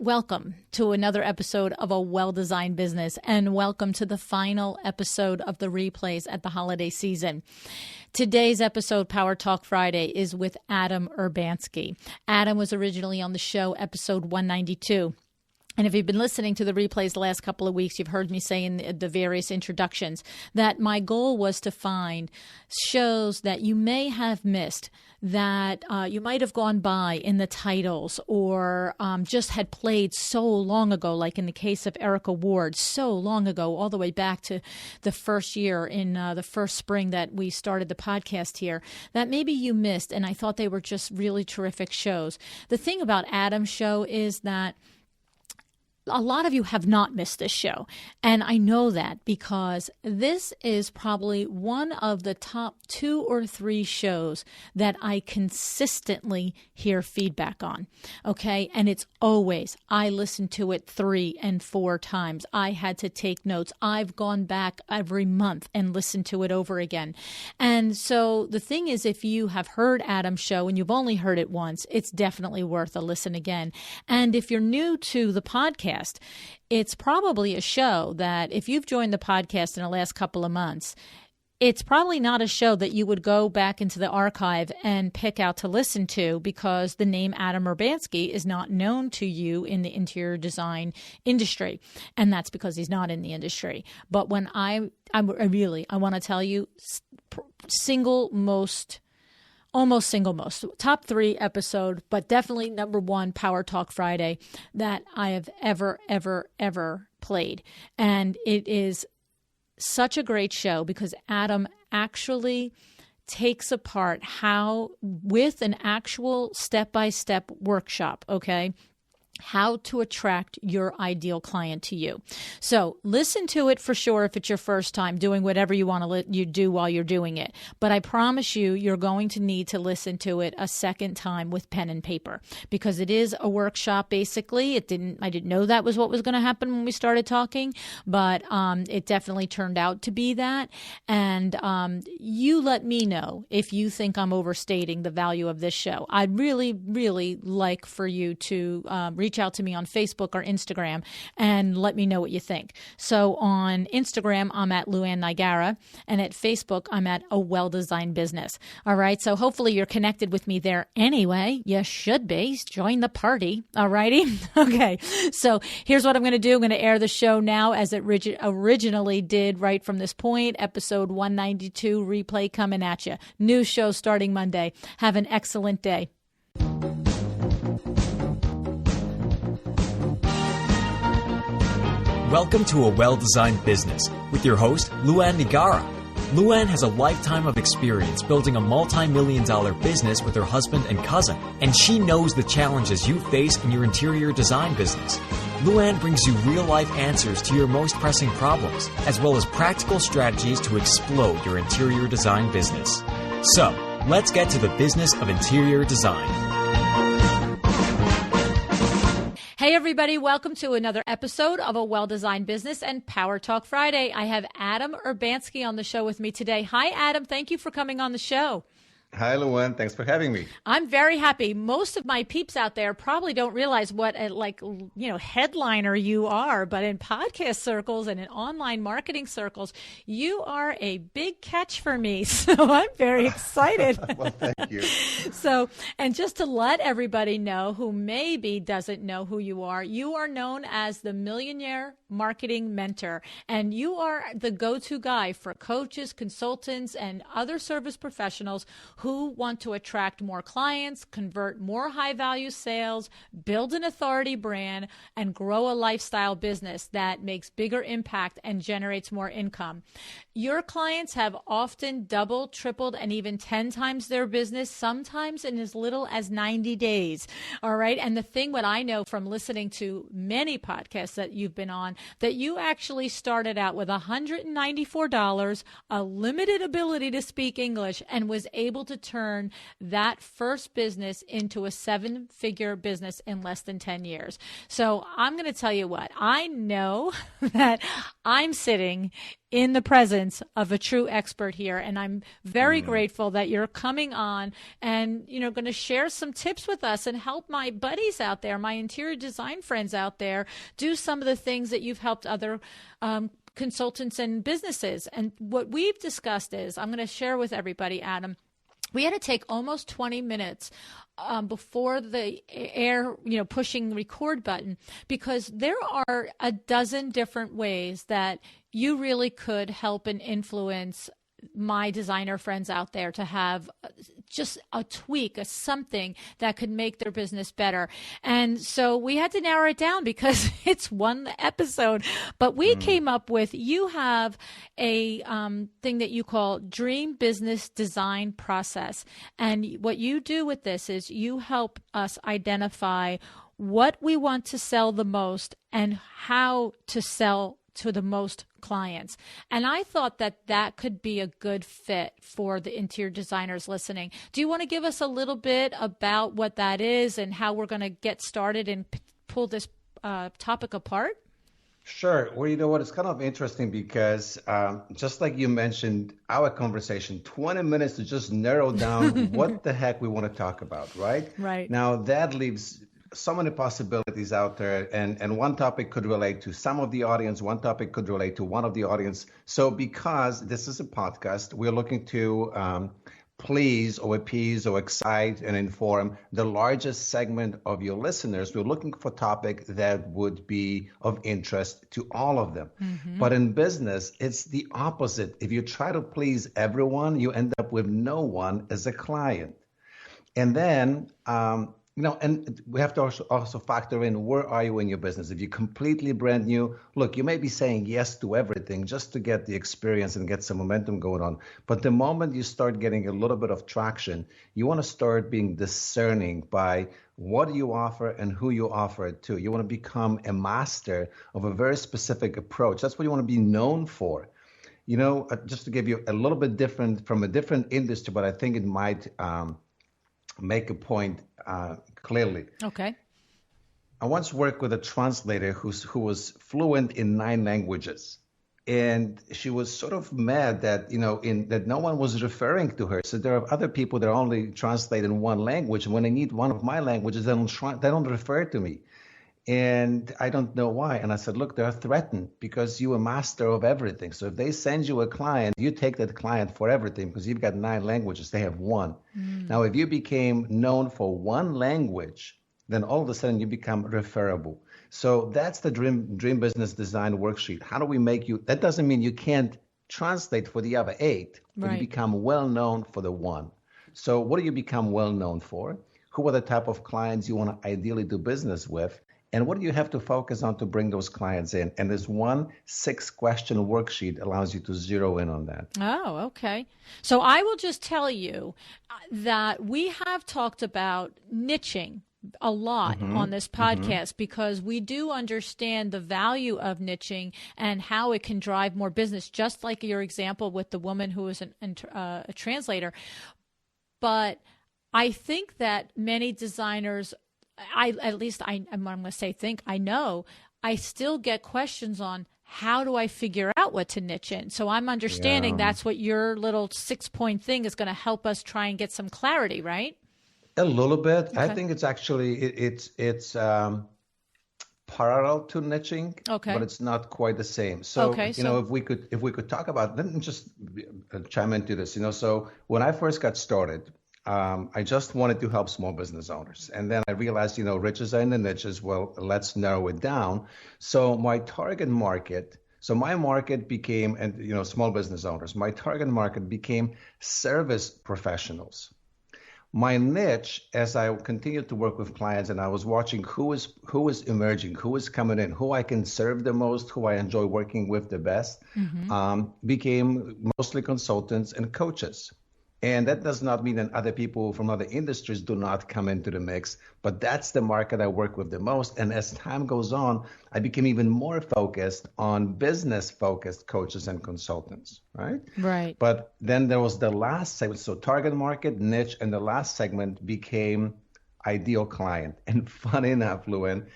Welcome to another episode of A Well-Designed Business, and welcome to the final episode of the replays at the holiday season. Today's episode, Power Talk Friday, is with Adam Urbanski. Adam was originally on the show, episode 192. And if you've been listening to the replays the last couple of weeks, you've heard me say in the various introductions that my goal was to find shows that you may have missed, that you might have gone by in the titles or just had played so long ago, like in the case of Erica Ward, so long ago, all the way back to the first year in the first spring that we started the podcast here, that maybe you missed. And I thought they were just really terrific shows. The thing about Adam's show is that a lot of you have not missed this show, and I know that because this is probably one of the top 2 or 3 shows that I consistently hear feedback on, okay? And it's always, I listen to it 3 and 4 times. I had to take notes. I've gone back every month and listened to it over again. And so the thing is, if you have heard Adam's show and you've only heard it once, it's definitely worth a listen again. And if you're new to the podcast, it's probably a show that if you've joined the podcast in the last couple of months, it's probably not a show that you would go back into the archive and pick out to listen to because the name Adam Urbanski is not known to you in the interior design industry. And that's because he's not in the industry. But when I want to tell you, almost single most, top 3 episode, but definitely number 1 Power Talk Friday that I have ever played. And it is such a great show because Adam actually takes apart how, with an actual step-by-step workshop, okay, how to attract your ideal client to you. So listen to it for sure if it's your first time doing whatever you want to you do while you're doing it. But I promise you, you're going to need to listen to it a second time with pen and paper because it is a workshop basically. I didn't know that was what was going to happen when we started talking, but it definitely turned out to be that. And you let me know if you think I'm overstating the value of this show. I'd really, really like for you to reach out to me on Facebook or Instagram and let me know what you think. So on Instagram, I'm at LuAnn, and at Facebook, I'm at A Well-Designed Business. All right. So hopefully you're connected with me there anyway. You should be. Join the party. All righty. Okay. So here's what I'm going to do. I'm going to air the show now as it originally did right from this point. Episode 192 replay coming at you. New show starting Monday. Have an excellent day. Welcome to A Well-Designed Business with your host, LuAnn. LuAnn has a lifetime of experience building a multi-million-dollar business with her husband and cousin, and she knows the challenges you face in your interior design business. LuAnn brings you real-life answers to your most pressing problems, as well as practical strategies to explode your interior design business. So, let's get to the business of interior design. Hey everybody, welcome to another episode of A Well-Designed Business and Power Talk Friday. I have Adam Urbanski on the show with me today. Hi Adam, thank you for coming on the show. Hi, LuAnn. Thanks for having me. I'm very happy. Most of my peeps out there probably don't realize what a headliner you are, but in podcast circles and in online marketing circles, you are a big catch for me. So I'm very excited. Well, thank you. So, and just to let everybody know who maybe doesn't know who you are known as the Millionaire Marketing Mentor, and you are the go-to guy for coaches, consultants, and other service professionals who want to attract more clients, convert more high-value sales, build an authority brand, and grow a lifestyle business that makes bigger impact and generates more income. Your clients have often doubled, tripled, and even 10 times their business, sometimes in as little as 90 days. All right. And the thing what I know from listening to many podcasts that you've been on, that you actually started out with $194, a limited ability to speak English, and was able to to turn that first business into a 7-figure business in less than 10 years. So I'm going to tell you what, I know that I'm sitting in the presence of a true expert here. And I'm very grateful that you're coming on and, going to share some tips with us and help my buddies out there, my interior design friends out there, do some of the things that you've helped other consultants and businesses. And what we've discussed is, I'm going to share with everybody, Adam, we had to take almost 20 minutes before the air, pushing the record button, because there are a dozen different ways that you really could help and influence my designer friends out there to have just a tweak, a something that could make their business better. And so we had to narrow it down because it's one episode, but we came up with, you have a thing that you call Dream Business Design Process. And what you do with this is you help us identify what we want to sell the most and how to sell to the most clients. And I thought that could be a good fit for the interior designers listening. Do you want to give us a little bit about what that is and how we're going to get started and pull this topic apart? Sure. Well, you know what? It's kind of interesting because just like you mentioned, our conversation, 20 minutes to just narrow down what the heck we want to talk about, right? Right. Now, that leaves so many possibilities out there, and one topic could relate to some of the audience, one topic could relate to one of the audience. So because this is a podcast, we're looking to please or appease or excite and inform the largest segment of your listeners. We're looking for a topic that would be of interest to all of them. But in business, it's the opposite. If you try to please everyone, you end up with no one as a client. And then, and we have to also factor in, where are you in your business? If you're completely brand new, look, you may be saying yes to everything just to get the experience and get some momentum going on. But the moment you start getting a little bit of traction, you want to start being discerning by what you offer and who you offer it to. You want to become a master of a very specific approach. That's what you want to be known for. Just to give you a little bit different from a different industry, but I think it might make a point clearly. Okay. I once worked with a translator who was fluent in 9 languages, and she was sort of mad that that no one was referring to her. So there are other people that only translate in one language, and when they need one of my languages, they don't refer to me, and I don't know why. And I said, look, they're threatened because you're a master of everything. So if they send you a client, you take that client for everything because you've got 9 languages. They have 1. Now, if you became known for 1 language, then all of a sudden you become referable. So that's the dream business design worksheet. How do we make you? That doesn't mean you can't translate for the other 8, but Right. you become well known for the 1. So what do you become well known for? Who are the type of clients you want to ideally do business with? And what do you have to focus on to bring those clients in? And this 1 6-question worksheet allows you to zero in on that. Oh, okay. So I will just tell you that we have talked about niching a lot on this podcast because we do understand the value of niching and how it can drive more business, just like your example with the woman who was a translator. But I think that many designers, I'm going to say I know, I still get questions on how do I figure out what to niche in. So I'm understanding that's what your little 6-point thing is going to help us try and get some clarity, right? A little bit. Okay. I think it's actually, it's parallel to niching, Okay. but it's not quite the same. So, Okay, if we could talk about, let me just chime into this, so when I first got started, I just wanted to help small business owners. And then I realized, riches are in the niches. Well, let's narrow it down. So my target market, my market became, and small business owners, my target market became service professionals. My niche, as I continued to work with clients and I was watching who is emerging, who is coming in, who I can serve the most, who I enjoy working with the best, became mostly consultants and coaches. And that does not mean that other people from other industries do not come into the mix, but that's the market I work with the most. And as time goes on, I became even more focused on business-focused coaches and consultants, right? Right. But then there was the last segment. So target market, niche, and the last segment became ideal client. And funny enough, LuAnn,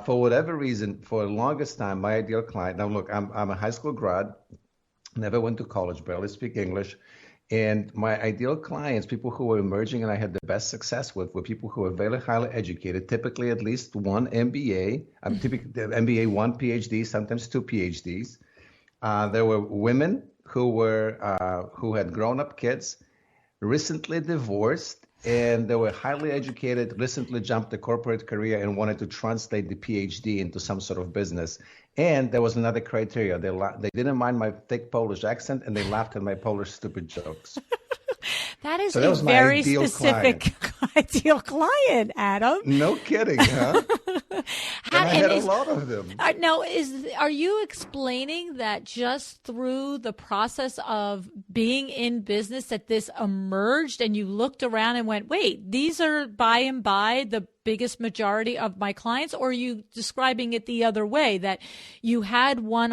for whatever reason, for the longest time, my ideal client, now look, I'm a high school grad, never went to college, barely speak English. And my ideal clients, people who were emerging and I had the best success with, were people who were very highly educated, typically at least one MBA, typically the MBA, one PhD, sometimes two PhDs. There were women who had grown-up kids, recently divorced, and they were highly educated, recently jumped a corporate career and wanted to translate the PhD into some sort of business. And there was another criteria. They didn't mind my thick Polish accent, and they laughed at my Polish stupid jokes. That is So a very specific ideal client, Adam. No kidding, huh? And I had a lot of them. Now, are you explaining that just through the process of being in business that this emerged and you looked around and went, wait, these are by and by the biggest majority of my clients? Or are you describing it the other way, that you had one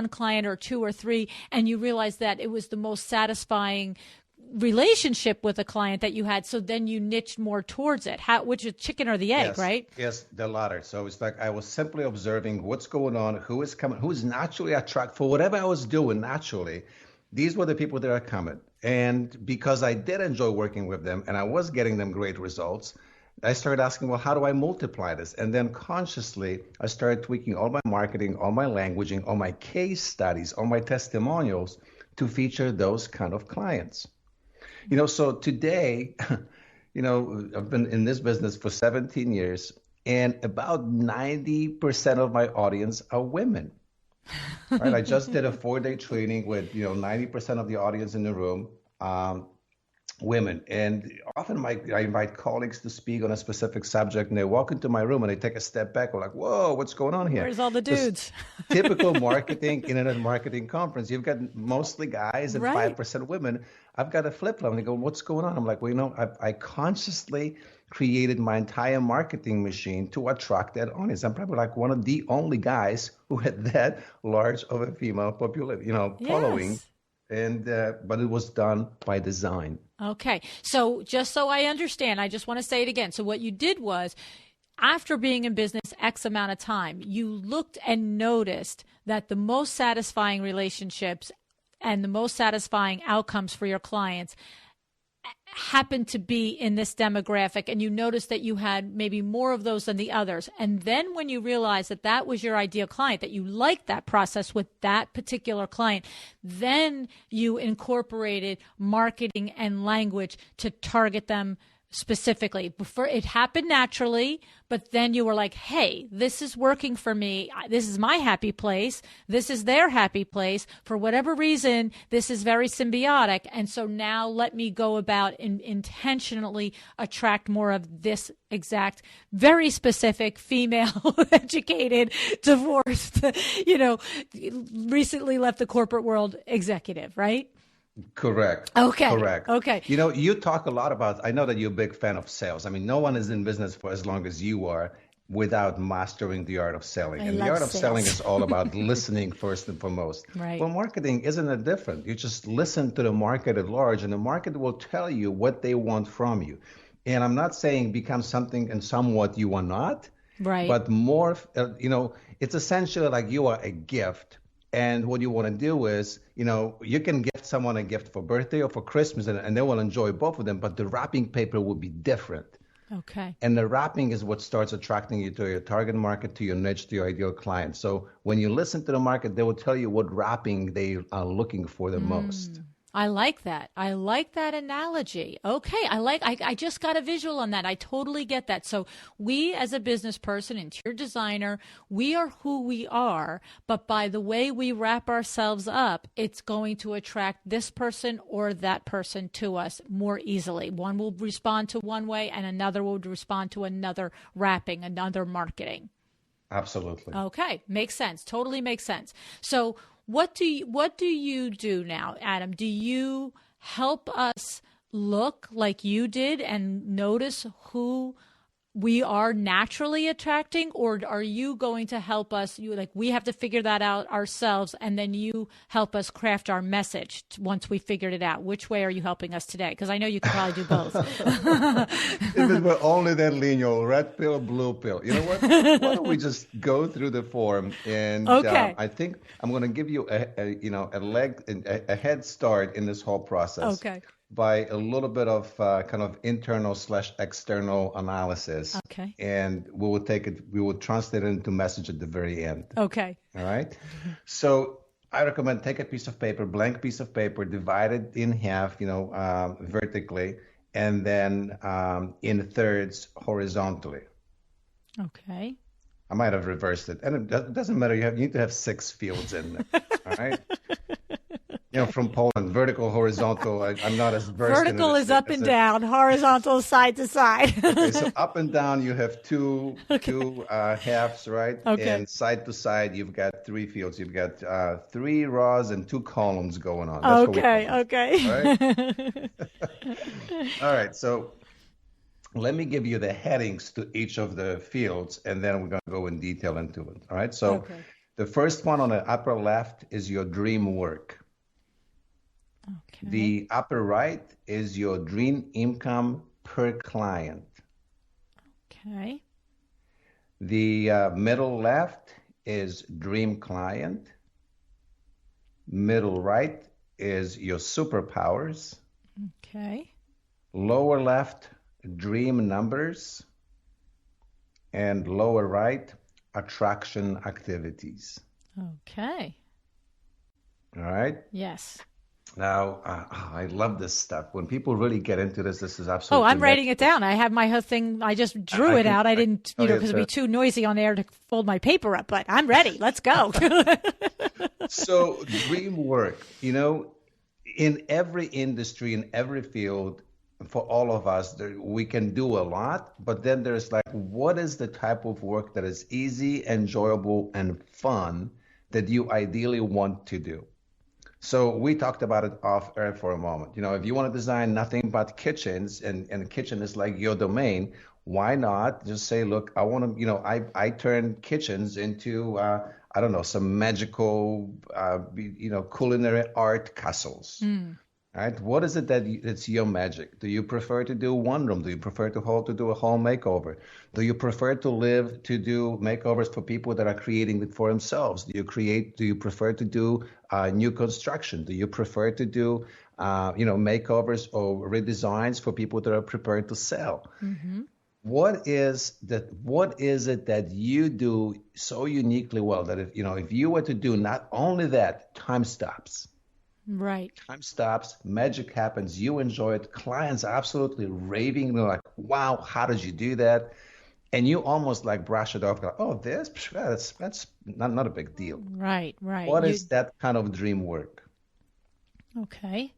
client or two or three, and you realized that it was the most satisfying relationship with a client that you had, so then you niched more towards it? Which is chicken or the egg, yes, right? Yes, the latter. So it's like I was simply observing what's going on, who is coming, who is naturally attracted for whatever I was doing naturally. These were the people that are coming. And because I did enjoy working with them and I was getting them great results, I started asking, well, how do I multiply this? And then consciously, I started tweaking all my marketing, all my languaging, all my case studies, all my testimonials to feature those kind of clients. So today, I've been in this business for 17 years, and about 90% of my audience are women. Right? I just did a 4-day training with, 90% of the audience in the room, women. And often I invite colleagues to speak on a specific subject, and they walk into my room and they take a step back. We're like, whoa, what's going on here? Where's all the dudes? Typical internet marketing conference. You've got mostly guys and 5% women. I've got a flip-flop. And they go, what's going on? I'm like, well, I consciously created my entire marketing machine to attract that audience. I'm probably like one of the only guys who had that large of a female following. And but it was done by design. Okay. So just so I understand, I just want to say it again. So what you did was, after being in business X amount of time, you looked and noticed that the most satisfying relationships and the most satisfying outcomes for your clients happened to be in this demographic, and you noticed that you had maybe more of those than the others. And then when you realized that that was your ideal client, that you liked that process with that particular client, then you incorporated marketing and language to target them specifically. Before, it happened naturally, but then you were like, hey, this is working for me. This is my happy place. This is their happy place. For whatever reason, this is very symbiotic. And so now let me go about and intentionally attract more of this exact, very specific, female, educated, divorced, recently left the corporate world executive, right? Correct. Okay. Correct. Okay. You talk a lot about, I know that you're a big fan of sales. I mean, no one is in business for as long as you are without mastering the art of selling. And the art of selling is all about listening first and foremost. Right. Well, marketing isn't that different. You just listen to the market at large, and the market will tell you what they want from you. And I'm not saying become something and somewhat you are not. Right. But more, it's essentially like you are a gift. And what you want to do is, you can gift someone a gift for birthday or for Christmas, and they will enjoy both of them, but the wrapping paper will be different. Okay. And the wrapping is what starts attracting you to your target market, to your niche, to your ideal client. So when you listen to the market, they will tell you what wrapping they are looking for the most. I like that. I like that analogy. Okay. I just got a visual on that. I totally get that. So we, as a business person, interior designer, we are who we are, but by the way we wrap ourselves up, it's going to attract this person or that person to us more easily. One will respond to one way and another will respond to another wrapping, another marketing. Absolutely. Okay. Makes sense. Totally makes sense. So What do you do now, Adam? Do you help us look like you did and notice who we are naturally attracting, or are you going to help us? We have to figure that out ourselves, and then you help us craft our message once we figured it out. Which way are you helping us today? Because I know you could probably do both. If it were only that linear, red pill, blue pill. You know what? Why don't we just go through the form? And okay. I think I'm going to give you a head start in this whole process. Okay. By a little bit of kind of internal/external analysis. Okay. And we will translate it into message at the very end. Okay. All right. So I recommend take a piece of paper, blank piece of paper, divide it in half, vertically, and then in thirds horizontally. Okay. I might have reversed it. And it doesn't matter. You need to have 6 fields in there. All right. From Poland, vertical, horizontal. I'm not as versed vertical in it. Is up and down, horizontal is side to side. Okay, so up and down you have two halves, right? Okay. And side to side you've got 3 fields. You've got 3 rows and 2 columns going on. That's okay. All right? All right. So let me give you the headings to each of the fields, and then we're going to go in detail into it. All right. So the first one on the upper left is your dream work. Okay. The upper right is your dream income per client. Okay. The middle left is dream client. Middle right is your superpowers. Okay. Lower left, dream numbers. And lower right, attraction activities. Okay. All right? Yes. Now, I love this stuff. When people really get into this is absolutely. Oh, I'm writing it down. I have my whole thing. I just drew it out. I didn't, because it'd be too noisy on air to fold my paper up. But I'm ready. Let's go. So, dream work. In every industry, in every field, for all of us, we can do a lot. But then there's what is the type of work that is easy, enjoyable, and fun that you ideally want to do? So we talked about it off air for a moment. If you want to design nothing but kitchens and kitchen is like your domain, why not just say, look, I want to, I turn kitchens into, some magical, culinary art castles. Right? What is it that's your magic? Do you prefer to do one room? Do you prefer to do a home makeover? Do you prefer to do makeovers for people that are creating it for themselves? Do you prefer to do new construction? Do you prefer to do, makeovers or redesigns for people that are prepared to sell? Mm-hmm. What is it that you do so uniquely well that if you were to do not only that, time stops. Right. Time stops, magic happens, you enjoy it, clients are absolutely raving, they're like, wow, how did you do that? And you almost brush it off, that's not a big deal. Right. What is that kind of dream work? Okay.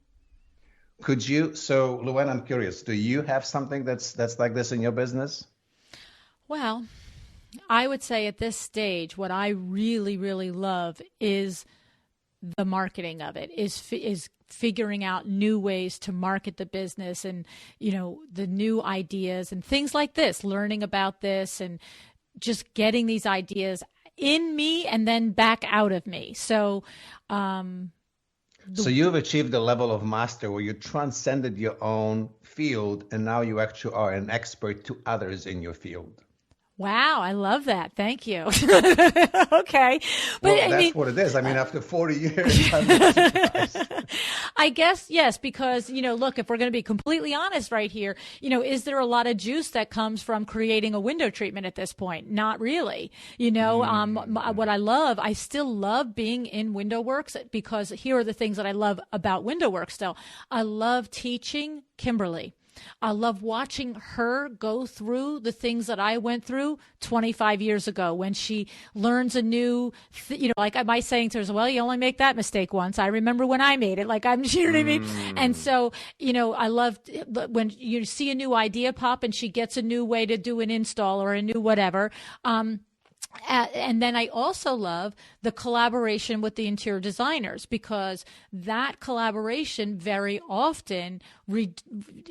So LuAnn, I'm curious, do you have something that's like this in your business? Well, I would say at this stage, what I really, really love is the marketing of it, is figuring out new ways to market the business and, the new ideas and things like this, learning about this and just getting these ideas in me and then back out of me. So, so you've achieved a level of master where you transcended your own field and now you actually are an expert to others in your field. Wow, I love that. Thank you. Okay. But that's what it is. After 40 years, I'm not surprised. I guess, yes, because, look, if we're going to be completely honest right here, is there a lot of juice that comes from creating a window treatment at this point? Not really. What I still love being in WindowWorks, because here are the things that I love about WindowWorks still. I love teaching Kimberly. I love watching her go through the things that I went through 25 years ago when she learns a new, like I might saying to her, well, you only make that mistake once. I remember when I made it. You know what I mean? And so, I love when you see a new idea pop and she gets a new way to do an install or a new whatever. And then I also love the collaboration with the interior designers, because that collaboration very often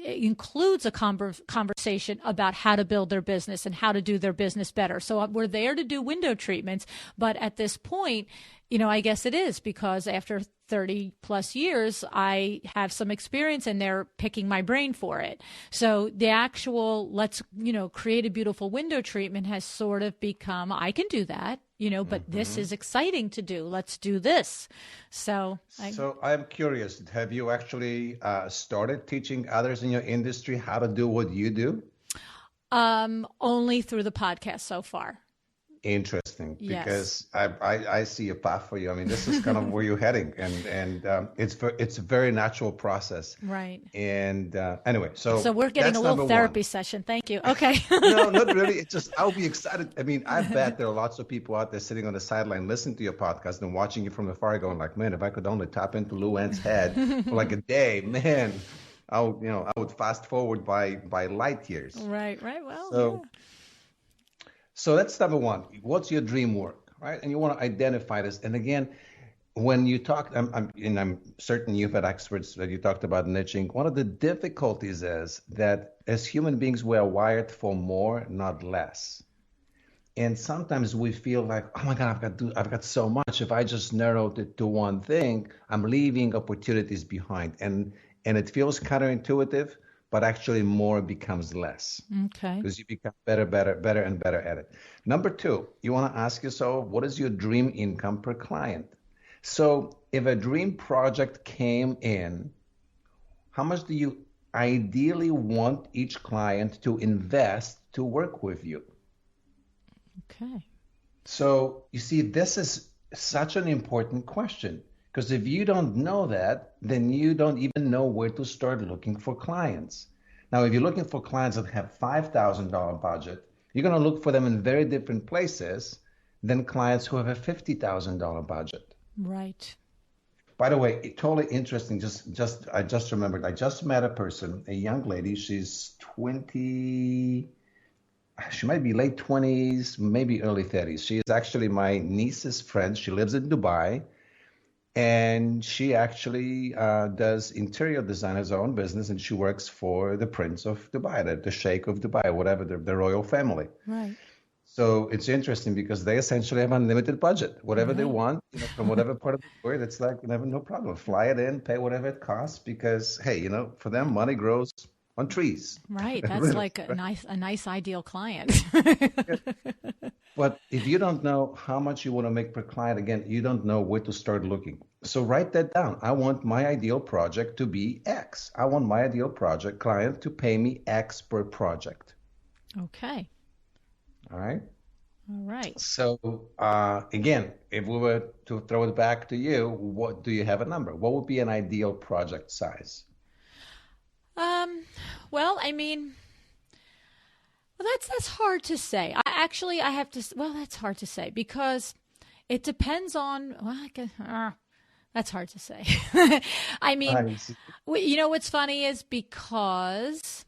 includes a conversation about how to build their business and how to do their business better. So we're there to do window treatments. But at this point, I guess it is because after 30 plus years, I have some experience and they're picking my brain for it. So the actual, let's, create a beautiful window treatment has sort of become, I can do that, but this is exciting to do. Let's do this. So I'm curious, have you actually started teaching others in your industry how to do what you do? Only through the podcast so far. Interesting, yes. Because I see a path for you. I mean, this is kind of where you're heading, and it's a very natural process, right? And anyway, so we're getting a little therapy session. Thank you. Okay. No, not really. It's just I'll be excited. I mean, I bet there are lots of people out there sitting on the sideline listening to your podcast and watching you from afar, going like, "Man, if I could only tap into LuAnn's head for like a day, man, I would fast forward by light years." Right. Well. So. Yeah. So that's number one. What's your dream work, right? And you want to identify this. And again, when you talk, I'm certain you've had experts that you talked about niching. One of the difficulties is that as human beings, we are wired for more, not less. And sometimes we feel like, oh my God, I've got so much. If I just narrowed it to one thing, I'm leaving opportunities behind. And it feels counterintuitive. But actually more becomes less. Okay. Because you become better and better at it. Number two, you want to ask yourself, what is your dream income per client? So if a dream project came in, how much do you ideally want each client to invest to work with you? Okay. So you see, this is such an important question. Because if you don't know that, then you don't even know where to start looking for clients. Now, if you're looking for clients that have $5,000 budget, you're going to look for them in very different places than clients who have a $50,000 budget. Right. By the way, totally interesting. I just remembered. I just met a person, a young lady. She's 20. She might be late 20s, maybe early 30s. She is actually my niece's friend. She lives in Dubai. And she actually does interior design as her own business, and she works for the Prince of Dubai, the Sheikh of Dubai, whatever, the royal family. Right. So it's interesting because they essentially have unlimited budget. Whatever they want, from whatever part of the world, it's like, no problem. Fly it in, pay whatever it costs, because, hey, for them, money grows on trees. Right. That's like a nice ideal client. But if you don't know how much you want to make per client, again, you don't know where to start looking. So write that down. I want my ideal project to be X. I want my ideal project client to pay me X per project. Okay. All right. All right. So again, if we were to throw it back to you, what do you have a number? What would be an ideal project size? Well, I mean, that's hard to say. That's hard to say because it depends on, that's hard to say. I mean, what's funny is because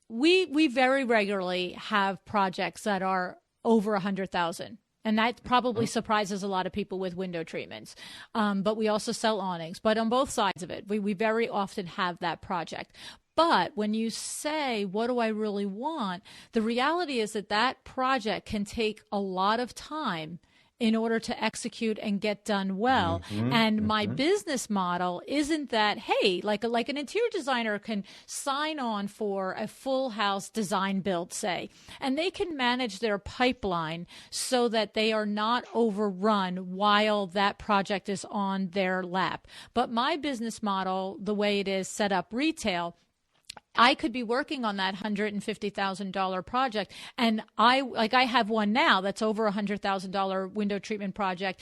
we very regularly have projects that are over 100,000. And that probably surprises a lot of people with window treatments. But we also sell awnings. But on both sides of it, we very often have that project. But when you say, what do I really want? The reality is that project can take a lot of time in order to execute and get done well. And my business model isn't that, hey, like an interior designer can sign on for a full house design build, say, and they can manage their pipeline so that they are not overrun while that project is on their lap. But my business model, the way it is set up retail, I could be working on that $150,000 project. And I have one now that's over $100,000 window treatment project.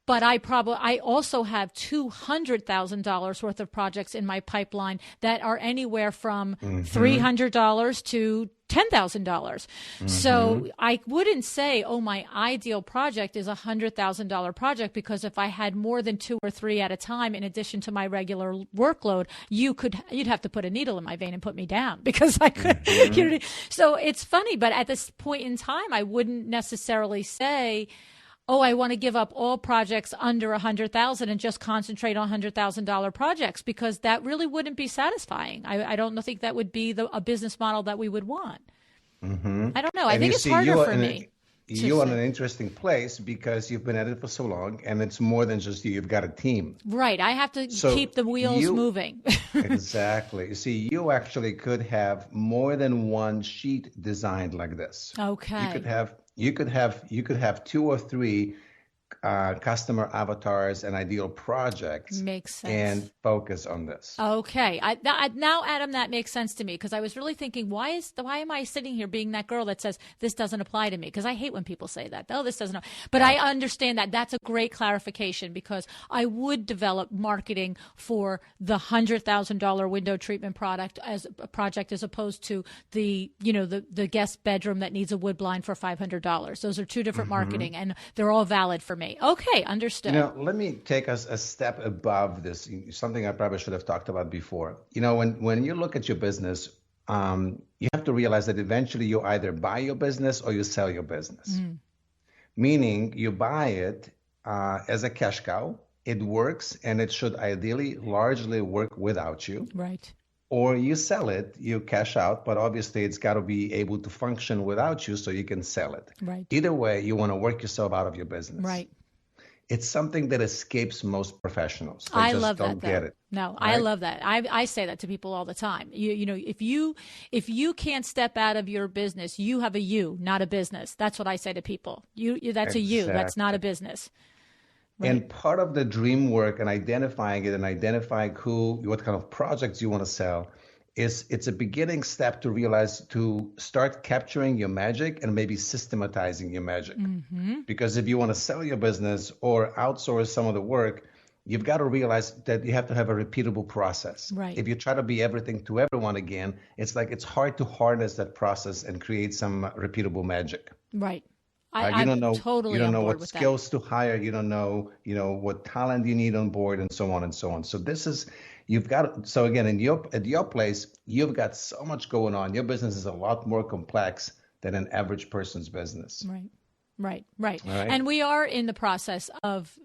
but I also have $200,000 worth of projects in my pipeline that are anywhere from $300 to $10,000. So I wouldn't say, oh, my ideal project is $100,000 project, because if I had more than 2 or 3 at a time, in addition to my regular workload, you'd have to put a needle in my vein and put me down, because I could. You know, so it's funny, but at this point in time, I wouldn't necessarily say, oh, I want to give up all projects under $100,000 and just concentrate on $100,000 projects, because that really wouldn't be satisfying. I don't think that would be a business model that we would want. I don't know. I think it's harder for me. You're in an interesting place because you've been at it for so long, and it's more than just you. You've got a team. Right. I have to keep the wheels moving. Exactly. You see, you actually could have more than one sheet designed like this. Okay. You could have 2 or 3 customer avatars and ideal projects. Makes sense. And focus on this. Okay. Now, Adam, that makes sense to me, because I was really thinking, why am I sitting here being that girl that says this doesn't apply to me? Because I hate when people say that. Oh, this doesn't. But I understand that. That's a great clarification, because I would develop marketing for the $100,000 window treatment project as opposed to the guest bedroom that needs a wood blind for $500. Those are 2 different marketing, and they're all valid for me. Okay, understood. Let me take us a step above this, something I probably should have talked about before. When you look at your business, you have to realize that eventually you either buy your business or you sell your business. Meaning you buy it as a cash cow. It works, and it should ideally largely work without you. Right. Or you sell it, you cash out, but obviously it's got to be able to function without you so you can sell it. Right. Either way, you want to work yourself out of your business. Right. It's something that escapes most professionals. They I just love don't that. get it. No, right? I love that. I say that to people all the time. If you can't step out of your business, you have a you, not a business. That's what I say to people. That's a you. That's not a business. Right. And part of the dream work and identifying it and identifying what kind of projects you want to sell it's a beginning step to realize to start capturing your magic and maybe systematizing your magic. Because if you want to sell your business or outsource some of the work, you've got to realize that you have to have a repeatable process. Right. If you try to be everything to everyone again, it's hard to harness that process and create some repeatable magic. Right. You don't know what skills to hire. You don't know, what talent you need on board, and so on and so on. So again, at your place, you've got so much going on. Your business is a lot more complex than an average person's business. Right. And we are in the process of,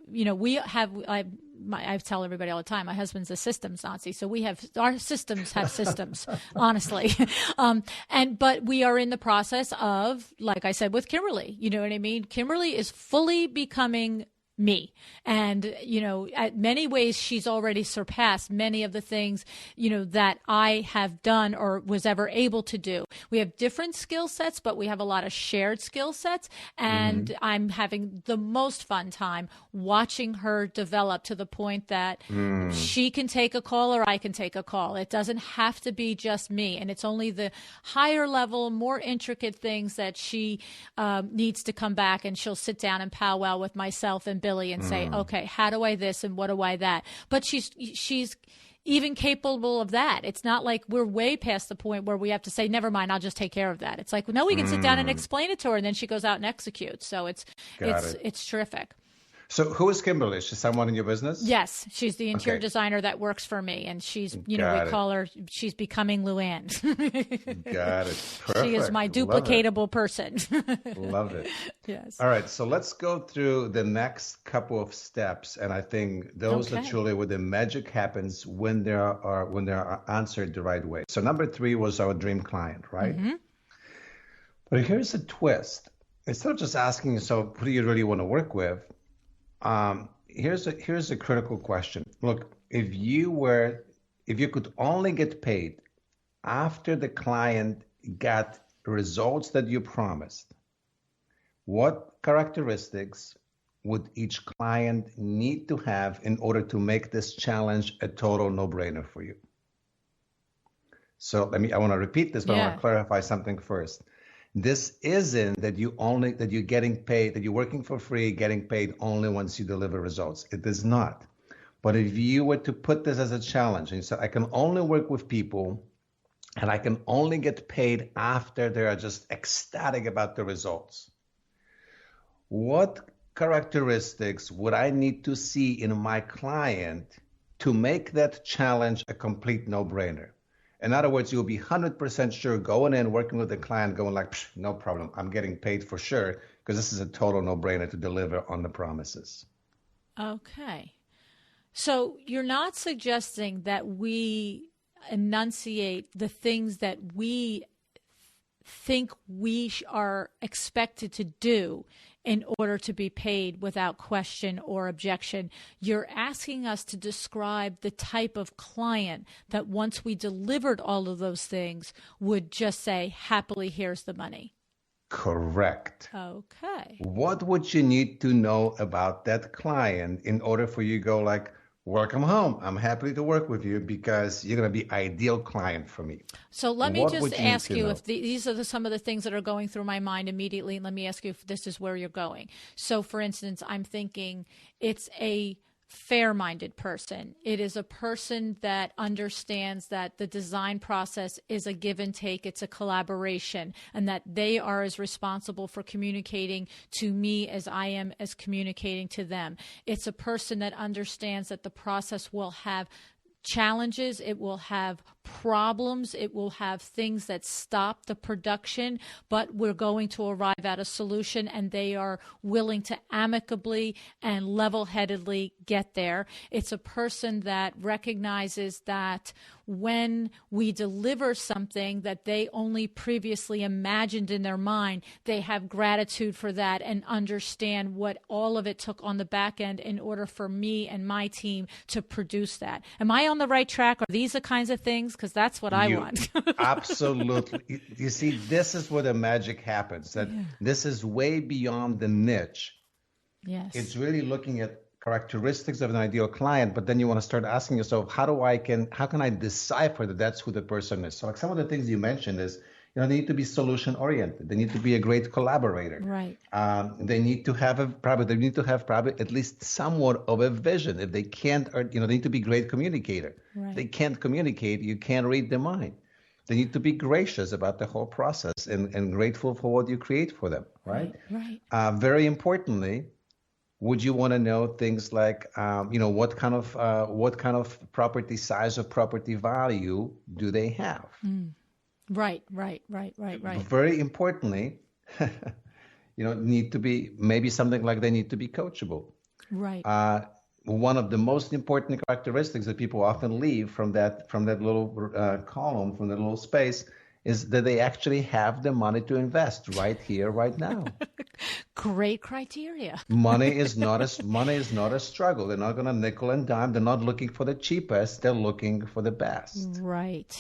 I tell everybody all the time, my husband's a systems Nazi. So our systems have systems, honestly. But we are in the process of, like I said, with Kimberly, you know what I mean? Kimberly is fully becoming me. And, at many ways, she's already surpassed many of the things, that I have done or was ever able to do. We have different skill sets, but we have a lot of shared skill sets. And I'm having the most fun time watching her develop to the point that she can take a call or I can take a call. It doesn't have to be just me. And it's only the higher level, more intricate things that she needs to come back, and she'll sit down and powwow with myself and Billy and say, okay, how do I this and what do I that? But she's even capable of that. It's not like we're way past the point where we have to say, never mind, I'll just take care of that. It's like, no, we can sit down and explain it to her, and then she goes out and executes. So it's terrific. So who is Kimberly? Is she someone in your business? Yes, she's the interior designer that works for me, and she's, we call her, she's becoming LuAnn. Got it. Perfect. She is my duplicatable person. Love it. Yes. All right, so let's go through the next couple of steps, and I think those are truly where the magic happens when they are answered the right way. So number 3 was our dream client, right? But here's a twist. Instead of just asking yourself, who do you really want to work with? Here's a critical question. Look, if you could only get paid after the client got results that you promised, what characteristics would each client need to have in order to make this challenge a total no-brainer for you? So I want to repeat this, but I want to clarify something first. This isn't that you're getting paid, that you're working for free, getting paid only once you deliver results. It is not. But if you were to put this as a challenge and you said, I can only work with people and I can only get paid after they are just ecstatic about the results, what characteristics would I need to see in my client to make that challenge a complete no-brainer? In other words, you'll be 100% sure going in, working with the client, going like, no problem, I'm getting paid for sure, because this is a total no-brainer to deliver on the promises. Okay. So you're not suggesting that we enunciate the things that we think we are expected to do in order to be paid without question or objection. You're asking us to describe the type of client that once we delivered all of those things would just say, happily, here's the money. Correct. Okay. What would you need to know about that client in order for you to go like, welcome home. I'm happy to work with you because you're going to be ideal client for me. So let me just ask you if these are some of the things that are going through my mind immediately. And let me ask you if this is where you're going. So for instance, I'm thinking it's a fair-minded person. It is a person that understands that the design process is a give and take. It's a collaboration, and that they are as responsible for communicating to me as I am as communicating to them. It's a person that understands that the process will have challenges, it will have problems, it will have things that stop the production, but we're going to arrive at a solution, and they are willing to amicably and level-headedly get there. It's a person that recognizes that when we deliver something that they only previously imagined in their mind, they have gratitude for that and understand what all of it took on the back end in order for me and my team to produce that. Am I on the right track? Are these the kinds of things? Because that's what I want. Absolutely. You see, this is where the magic happens. That this is way beyond the niche. Yes. It's really looking at characteristics of an ideal client, but then you want to start asking yourself, how can I decipher that that's who the person is? So like some of the things you mentioned is, they need to be solution oriented. They need to be a great collaborator. Right. They need to have probably at least somewhat of a vision. If they can't, or they need to be great communicator. Right. If they can't communicate, you can't read their mind. They need to be gracious about the whole process and grateful for what you create for them. Right. Right. Very importantly, would you want to know things like, what kind of property size or property value do they have? Right. Very importantly, need to be maybe something like they need to be coachable. Right. One of the most important characteristics that people often leave from that little column, from that little space, is that they actually have the money to invest right here, right now. Great criteria. Money is not a struggle. They're not going to nickel and dime. They're not looking for the cheapest. They're looking for the best. Right.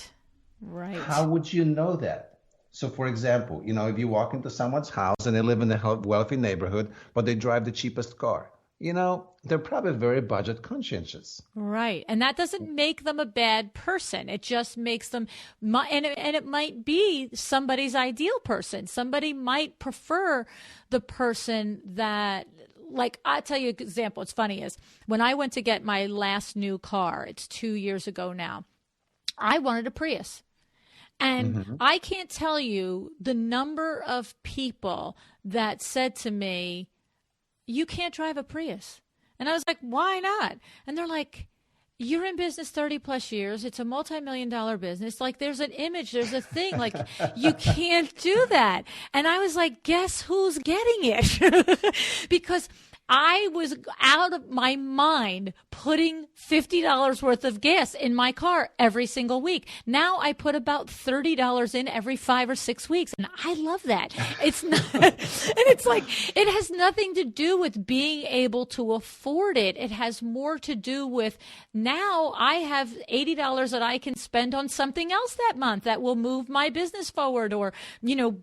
How would you know that? So, for example, if you walk into someone's house and they live in a wealthy neighborhood, but they drive the cheapest car, they're probably very budget conscientious. Right. And that doesn't make them a bad person. It just makes them, and it might be somebody's ideal person. Somebody might prefer the person that, like, I'll tell you an example. It's funny is when I went to get my last new car, it's 2 years ago now, I wanted a Prius. And I can't tell you the number of people that said to me, you can't drive a Prius. And I was like, why not? And they're like, you're in business 30 plus years. It's a multi-million-dollar business. Like, there's an image, there's a thing. Like, you can't do that. And I was like, guess who's getting it? Because I was out of my mind putting $50 worth of gas in my car every single week. Now I put about $30 in every 5 or 6 weeks. And I love that. It's not, and it's like, it has nothing to do with being able to afford it. It has more to do with now I have $80 that I can spend on something else that month that will move my business forward or,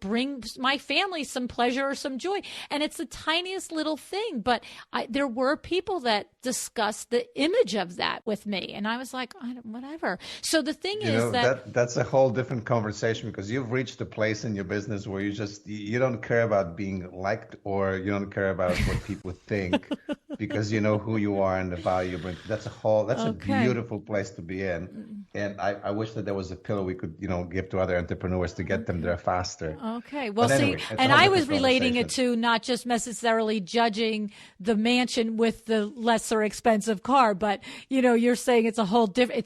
bring my family some pleasure or some joy. And it's the tiniest little thing, but there were people that discussed the image of that with me, and I was like, whatever. So the thing is that's a whole different conversation, because you've reached a place in your business where you don't care about being liked, or you don't care about what people think, because you know who you are and the value you bring. That's a beautiful place to be in. And I wish that there was a pillow we could, give to other entrepreneurs to get them there faster. Okay. Well, anyway, see, and I was relating it to not just necessarily judging the mansion with the lesser expensive car, but, you're saying it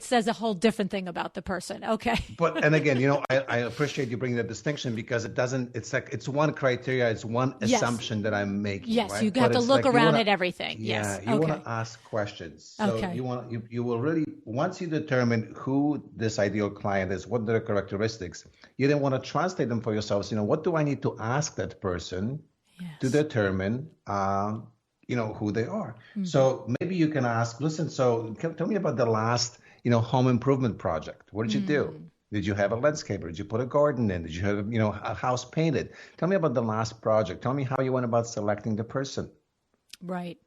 says a whole different thing about the person. Okay. And again, I appreciate you bringing that distinction, because it's one criteria, it's one assumption that I'm making. Yes. Right? You have to look around at everything. Yeah. Yes. You want to ask questions. So you will really, once you determine who this ideal client is, what their characteristics, you then want to translate them for yourselves. What do I need to ask that person to determine, who they are? Mm-hmm. So maybe you can ask, listen, tell me about the last, home improvement project. What did you do? Did you have a landscaper? Did you put a garden in? Did you have, a house painted? Tell me about the last project. Tell me how you went about selecting the person. Right.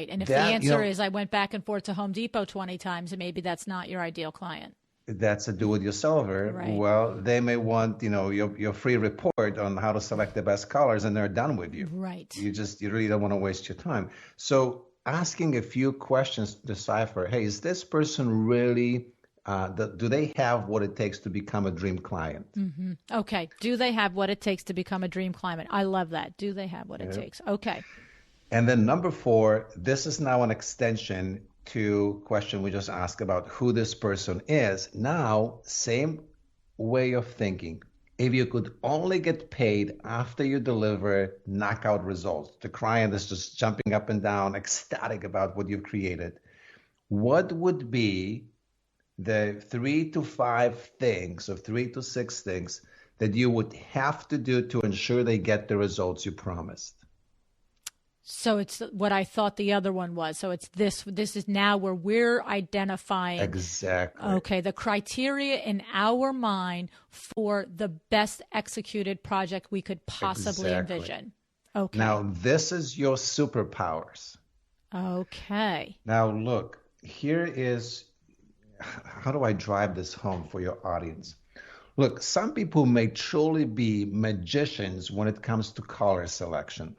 And if the answer is I went back and forth to Home Depot 20 times, and maybe that's not your ideal client. That's a do-it-yourselfer. Right. Well, they may want, your free report on how to select the best colors, and they're done with you. Right. You really don't want to waste your time. So asking a few questions to decipher, hey, is this person really, do they have what it takes to become a dream client? Mm-hmm. Okay. Do they have what it takes to become a dream client? I love that. Do they have what it takes? Okay. And then number 4, this is now an extension to question we just asked about who this person is. Now, same way of thinking. If you could only get paid after you deliver knockout results, the client is just jumping up and down, ecstatic about what you've created, what would be the 3 to 5 things or 3 to 6 things that you would have to do to ensure they get the results you promised? So it's what I thought the other one was. So it's this is now where we're identifying. Exactly. Okay. The criteria in our mind for the best executed project we could possibly envision. Okay. Now, this is your superpowers. Okay. Now, look, here is, how do I drive this home for your audience? Look, some people may truly be magicians when it comes to color selection.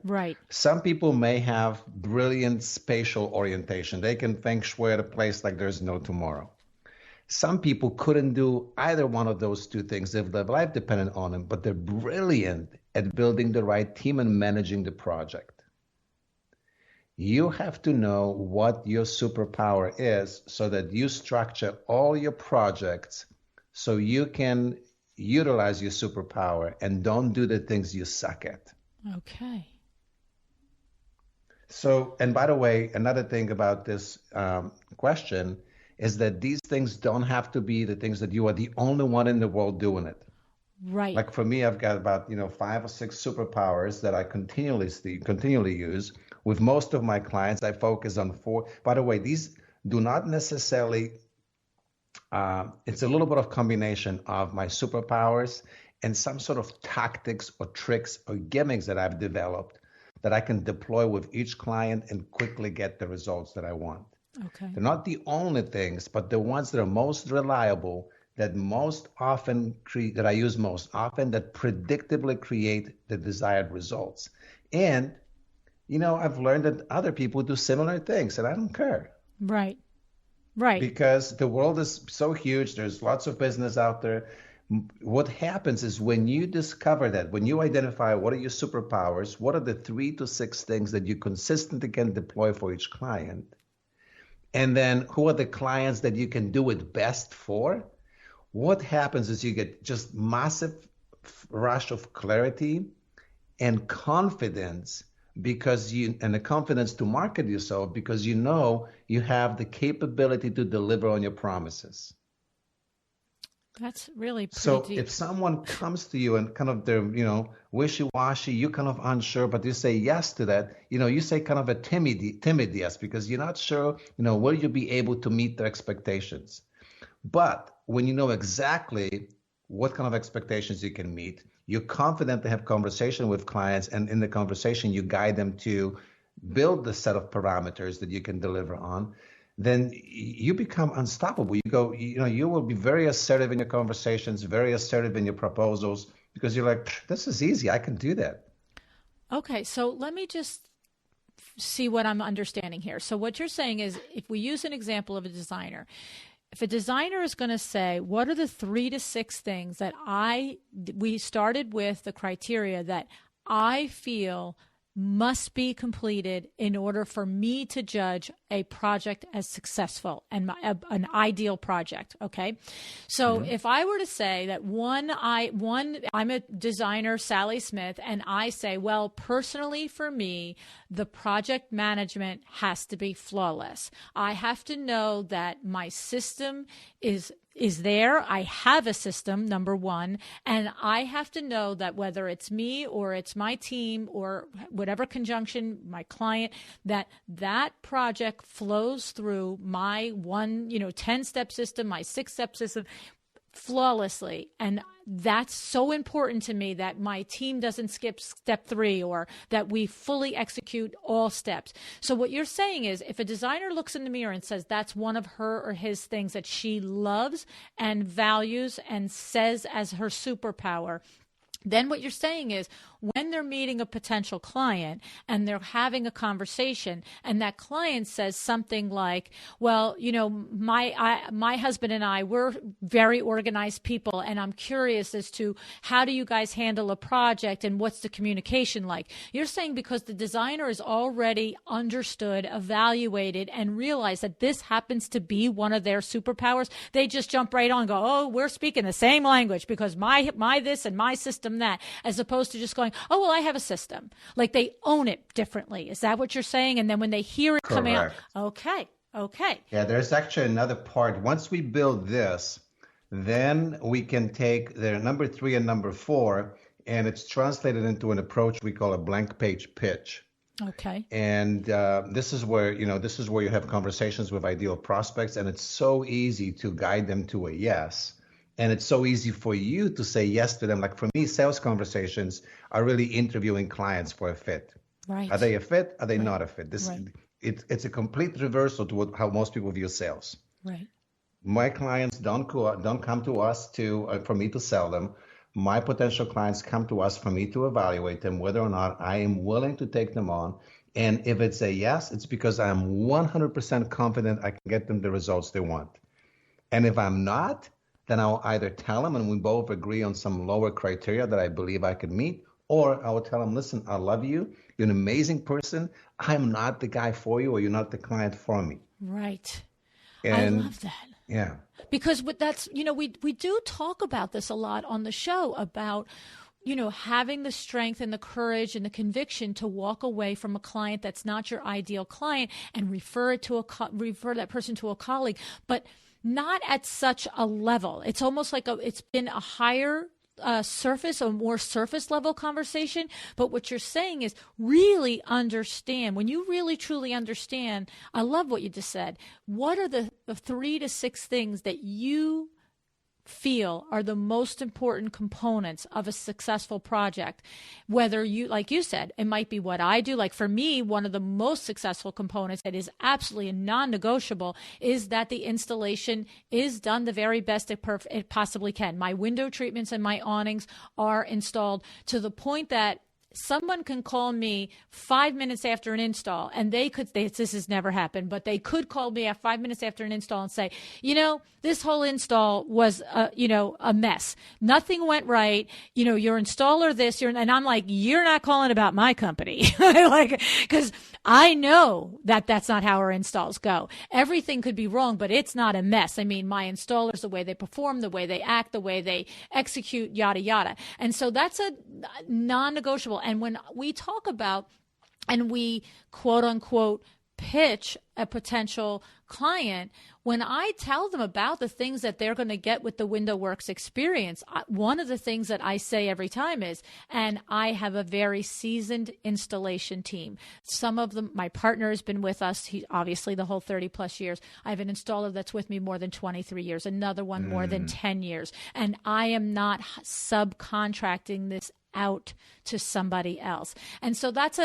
Right. Some people may have brilliant spatial orientation. They can feng shui at a place like there's no tomorrow. Some people couldn't do either one of those 2 things if their life depended on them, but they're brilliant at building the right team and managing the project. You have to know what your superpower is so that you structure all your projects so you can utilize your superpower and don't do the things you suck at. Okay. So, and by the way, another thing about this question is that these things don't have to be the things that you are the only one in the world doing it. Right. Like for me, I've got about 5 or 6 superpowers that I continually use. With most of my clients, I focus on 4. By the way, these do not necessarily. It's a little bit of combination of my superpowers and some sort of tactics or tricks or gimmicks that I've developed that I can deploy with each client and quickly get the results that I want. Okay. They're not the only things, but the ones that are most reliable, that I use most often, that predictably create the desired results. And, I've learned that other people do similar things, and I don't care. Right. Because the world is so huge, there's lots of business out there. What happens is when you discover that, when you identify what are your superpowers, what are the 3 to 6 things that you consistently can deploy for each client, and then who are the clients that you can do it best for, what happens is you get just massive rush of clarity and confidence and the confidence to market yourself because you have the capability to deliver on your promises. That's really pretty So deep. if someone comes to you and kind of they're, wishy-washy, you're kind of unsure, but you say yes to that, you say kind of a timid yes because you're not sure, will you be able to meet their expectations. But when you know exactly what kind of expectations you can meet, you're confident to have conversation with clients, and in the conversation, you guide them to build the set of parameters that you can deliver on, then you become unstoppable. You will be very assertive in your conversations, very assertive in your proposals, because you're like, this is easy. I can do that. Okay, so let me just see what I'm understanding here. So what you're saying is, if we use an example of a designer, if a designer is going to say, what are the 3 to 6 things that we started with the criteria that I feel must be completed in order for me to judge a project as successful and an ideal project. Okay. So if I were to say that I'm a designer, Sally Smith, and I say, well, personally for me, the project management has to be flawless. I have to know that my system is there. I have a system, number one, and I have to know that whether it's me or it's my team or whatever conjunction, my client, that project flows through my 10-step system, my 6-step system flawlessly. And that's so important to me that my team doesn't skip step 3 or that we fully execute all steps. So what you're saying is, if a designer looks in the mirror and says that's one of her or his things that she loves and values and says as her superpower, then what you're saying is, when they're meeting a potential client and they're having a conversation and that client says something like, well, my husband and I, we're very organized people, and I'm curious as to how do you guys handle a project and what's the communication like? You're saying because the designer is already understood, evaluated, and realized that this happens to be one of their superpowers, they just jump right on and go, oh, we're speaking the same language because my this and my system that, as opposed to just going, oh, well, I have a system. Like they own it differently. Is that what you're saying? And then when they hear it coming out, okay. Yeah, there's actually another part. Once we build this, then we can take their number 3 and number 4, and it's translated into an approach we call a blank page pitch. Okay. And this is where you have conversations with ideal prospects, and it's so easy to guide them to a yes. And it's so easy for you to say yes to them. Like for me, sales conversations are really interviewing clients for a fit. Right. Are they a fit? Are they Right. not a fit? Right. It's a complete reversal to how most people view sales. Right. My clients don't come to us for me to sell them. My potential clients come to us for me to evaluate them, whether or not I am willing to take them on. And if it's a yes, it's because I'm 100% confident I can get them the results they want. And if I'm not, then I'll either tell them and we both agree on some lower criteria that I believe I could meet, or I will tell them, listen, I love you. You're an amazing person. I'm not the guy for you, or you're not the client for me. Right. And I love that. Yeah. Because that's, we do talk about this a lot on the show about, having the strength and the courage and the conviction to walk away from a client that's not your ideal client and refer that person to a colleague, but not at such a level. It's almost like it's been a higher surface, a more surface level conversation. But what you're saying is really understand. When you really truly understand, I love what you just said. What are the 3 to 6 things that you feel are the most important components of a successful project? Whether you, like you said, it might be what I do. Like for me, one of the most successful components that is absolutely non-negotiable is that the installation is done the very best it possibly can. My window treatments and my awnings are installed to the point that someone can call me 5 minutes after an install, and this has never happened, but they could call me at 5 minutes after an install and say, this whole install was, a mess. Nothing went right. Your installer and I'm like, you're not calling about my company. Cause I know that that's not how our installs go. Everything could be wrong, but it's not a mess. I mean, my installers, the way they perform, the way they act, the way they execute, yada, yada. And so that's a non-negotiable. And when we talk about, and we quote unquote pitch a potential client, when I tell them about the things that they're going to get with the Window Works experience, one of the things that I say every time is, and I have a very seasoned installation team. Some of them, my partner has been with us, he obviously the whole 30 plus years. I have an installer that's with me more than 23 years, another one more than 10 years. And I am not subcontracting this out to somebody else. And so that's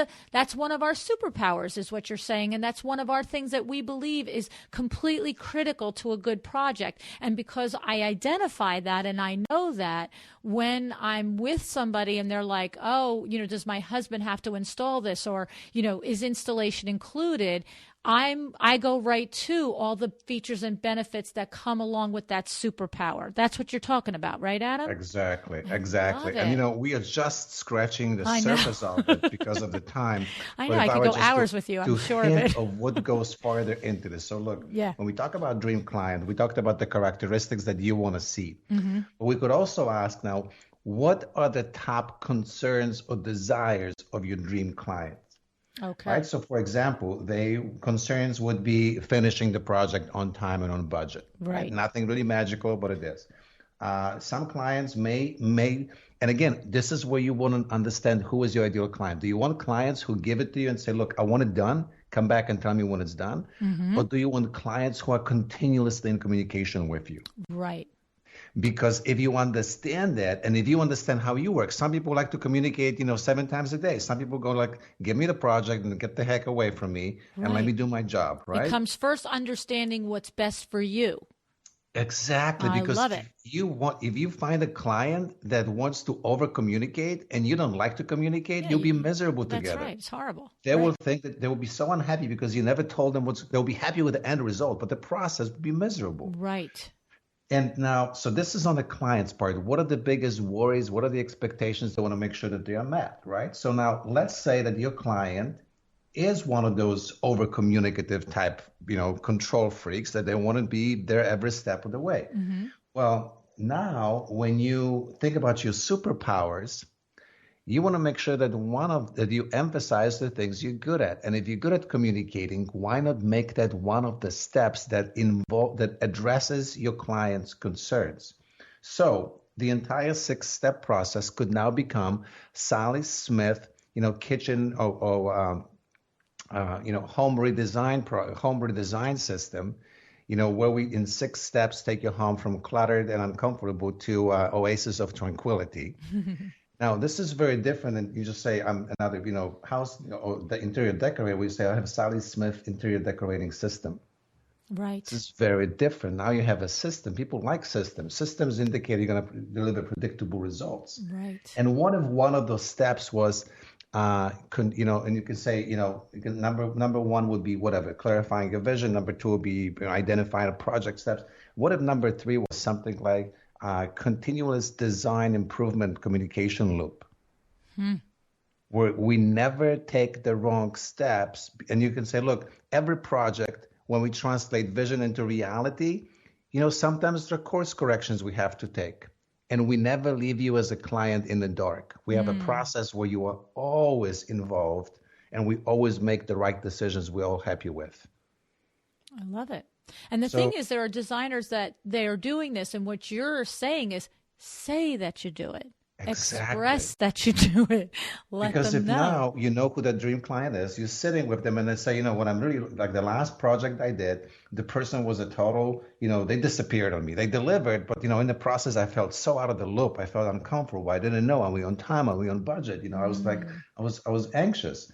one of our superpowers, is what you're saying. And that's one of our things that we believe is completely critical to a good project. And because I identify that and I know that, when I'm with somebody and they're like, oh, does my husband have to install this? Or, is installation included? I go right to all the features and benefits that come along with that superpower. That's what you're talking about, right, Adam? Exactly. And we are just scratching the surface of it because of the time. I know, I could go hours with you, I'm sure of it. Of what goes farther into this. So look, when we talk about dream client, we talked about the characteristics that you want to see. Mm-hmm. But we could also ask now, what are the top concerns or desires of your dream client? Okay. Right. So, for example, concerns would be finishing the project on time and on budget. Right. Nothing really magical, but it is. Some clients may, and again, this is where you want to understand who is your ideal client. Do you want clients who give it to you and say, "Look, I want it done. Come back and tell me when it's done," or do you want clients who are continuously in communication with you? Right. Because if you understand that, and if you understand how you work, some people like to communicate, 7 times a day. Some people go like, give me the project and get the heck away from me and let me do my job, right? It comes first understanding what's best for you. Exactly. Because I love it. if you find a client that wants to over communicate and you don't like to communicate, you'll be miserable together. That's right. It's horrible. They will think that they will be so unhappy because you never told them they'll be happy with the end result, but the process will be miserable. Right. And now, so this is on the client's part. What are the biggest worries? What are the expectations they want to make sure that they are met, right? So now let's say that your client is one of those over-communicative type, control freaks that they want to be there every step of the way. Mm-hmm. Well, now when you think about your superpowers, you want to make sure that you emphasize the things you're good at. And if you're good at communicating, why not make that one of the steps that addresses your client's concerns? So the entire 6-step process could now become Sally Smith, kitchen or home redesign system, where we in 6 steps take your home from cluttered and uncomfortable to oasis of tranquility. Now, this is very different than you just say, I'm another, house, or the interior decorator. We say, I have Sally Smith interior decorating system. Right. This is very different. Now you have a system. People like systems. Systems indicate you're going to deliver predictable results. Right. And one of those steps was, and you can say, number one would be whatever, clarifying your vision. Number 2 would be identifying a project steps. What if number 3 was something like, continuous design improvement communication loop, where we never take the wrong steps. And you can say, look, every project, when we translate vision into reality, sometimes there are course corrections we have to take. And we never leave you as a client in the dark. We have a process where you are always involved and we always make the right decisions we're all happy with. I love it. And the thing is, there are designers that they are doing this, and what you're saying is say that you do it. Exactly. Express that you do it. Let because them if know. Now you know who that dream client is, you're sitting with them and they say, what I'm really like the last project I did, the person was a total, they disappeared on me. They delivered, but in the process, I felt so out of the loop. I felt uncomfortable. I didn't know, are we on time? Are we on budget? I was like, I was anxious.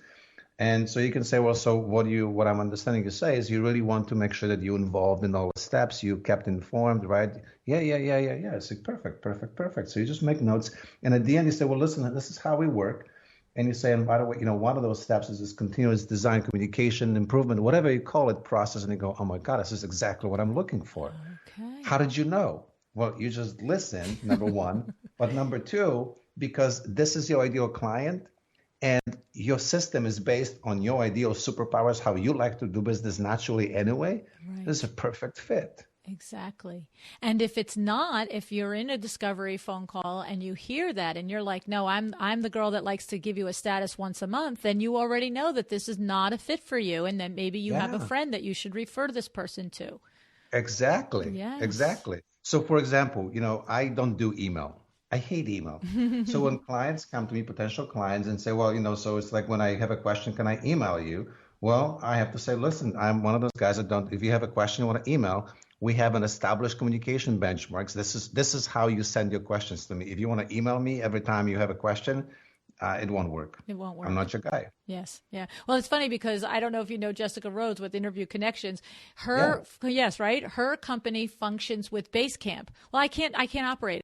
And so you can say, well, so what I'm understanding you say is you really want to make sure that you're involved in all the steps, you kept informed, right? Yeah. It's like, perfect. So you just make notes. And at the end, you say, well, listen, this is how we work. And you say, and by the way, one of those steps is this continuous design, communication, improvement, whatever you call it, process. And you go, oh my God, this is exactly what I'm looking for. Okay. How did you know? Well, you just listen, number 1. But number 2, because this is your ideal client, and your system is based on your ideal superpowers, how you like to do business naturally anyway, This is a perfect fit. Exactly. And if it's not, if you're in a discovery phone call and you hear that and you're like, no, I'm the girl that likes to give you a status once a month, then you already know that this is not a fit for you. And then maybe you have a friend that you should refer this person to. Exactly. Yes. Exactly. So for example, I don't do email. I hate email. So when clients come to me, potential clients, and say, well, so it's like when I have a question, can I email you? Well, I have to say, listen, I'm one of those guys that don't, if you have a question you want to email, we have an established communication benchmarks. This is how you send your questions to me. If you want to email me every time you have a question, it won't work. It won't work. I'm not your guy. Yes. Yeah. Well, it's funny because I don't know if you know Jessica Rhodes with Interview Connections. Yes, right. Her company functions with Basecamp. Well, I can't operate.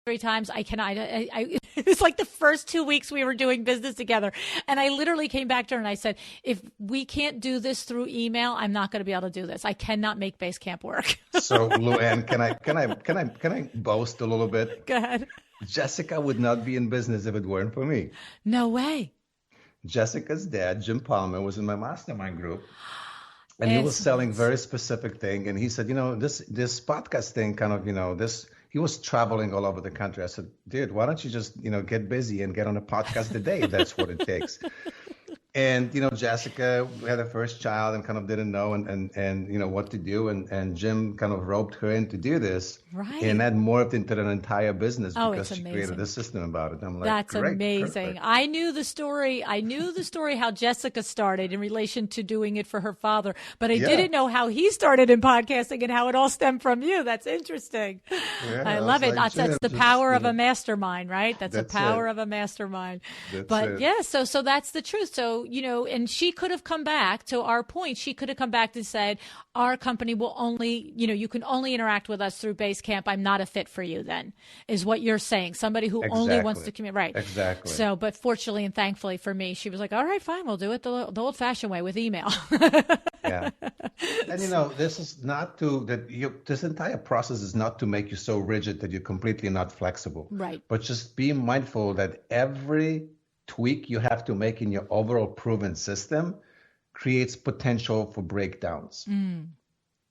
3 times I cannot. It was like the first 2 weeks we were doing business together, and I literally came back to her and I said, "If we can't do this through email, I'm not going to be able to do this. I cannot make Basecamp work." So, LuAnn, can I boast a little bit? Go ahead. Jessica would not be in business if it weren't for me. No way. Jessica's dad, Jim Palmer, was in my mastermind group. And he was selling very specific thing. And he said, this podcast thing kind of, he was traveling all over the country. I said, dude, why don't you just, get busy and get on a podcast a day if that's what it takes. And, Jessica had her first child and kind of didn't know and what to do. And Jim kind of roped her in to do this. Right. And that morphed into an entire business it's because she amazing. created a system about it. I'm like, that's great, amazing. Perfect. I knew the story how Jessica started in relation to doing it for her father, but I didn't know how he started in podcasting and how it all stemmed from you. That's interesting. Yeah, I love it. Like, that's the power of a mastermind, right? That's the power of a mastermind. So that's the truth. So, and she could have come back to our point. She could have come back and said, our company will only, you can only interact with us through Basecamp. I'm not a fit for you then, is what you're saying. Somebody who only wants to communicate. Right. Exactly. So, but fortunately and thankfully for me, she was like, all right, fine. We'll do it the old fashioned way with email. Yeah. And this is not this entire process is not to make you so rigid that you're completely not flexible. Right. But just be mindful that every tweak you have to make in your overall proven system creates potential for breakdowns.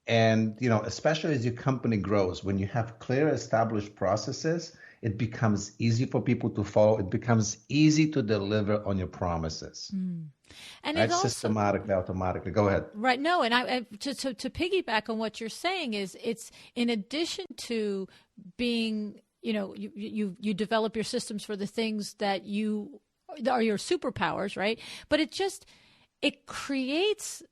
And, especially as your company grows, when you have clear established processes, it becomes easy for people to follow. It becomes easy to deliver on your promises. And that's systematically, automatically. Go ahead. Right. No, and I to piggyback on what you're saying is it's in addition to being, you develop your systems for the things that are your superpowers, right? But it creates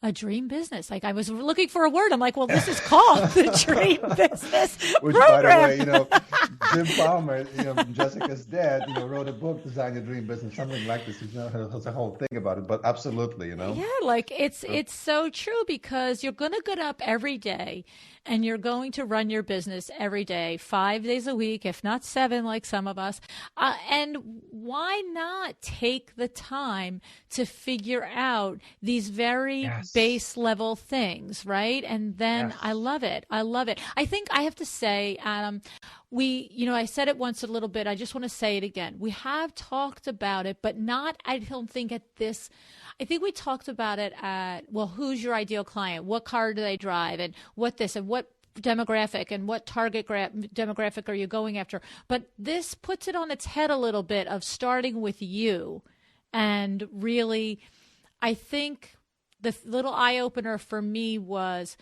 a dream business. Like I was looking for a word. I'm like, well, this is called the Dream Business Which, Program. by the way, Jim Palmer, Jessica's dad, wrote a book, Design Your Dream Business, something like this. There's a whole thing about it, but absolutely, Yeah, like it's so true because you're going to get up every day and you're going to run your business every day, 5 days a week, if not 7, like some of us. And why not take the time to figure out these very base level things, right? And then I love it. I think I have to say, Adam, I said it once a little bit. I just want to say it again. We have talked about it, but not, I don't think at this, I think we talked about it at, well, who's your ideal client? What car do they drive? And what this and what demographic and what target demographic are you going after? But this puts it on its head a little bit of starting with you. And really, I think the little eye opener for me was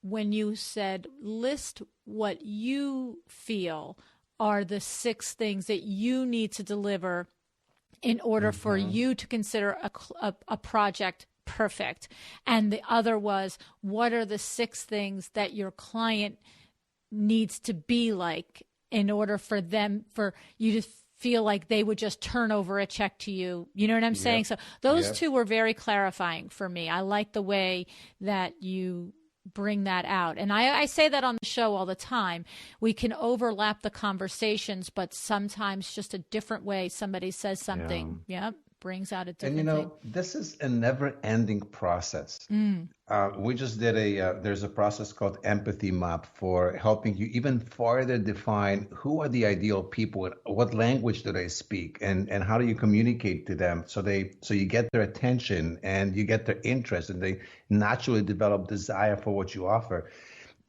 when you said, list what you feel are the 6 things that you need to deliver in order for you to consider a project perfect. And the other was, what are the 6 things that your client needs to be like in order for you to feel like they would just turn over a check to you. You know what I'm saying? So those 2 were very clarifying for me. I like the way that you bring that out. And I say that on the show all the time. We can overlap the conversations, but sometimes just a different way somebody says something. Yeah. brings out a And different thing. this is a never-ending process. We just did there's a process called empathy map for helping you even further define who are the ideal people, what language do they speak, and how do you communicate to them so you get their attention and you get their interest and they naturally develop desire for what you offer.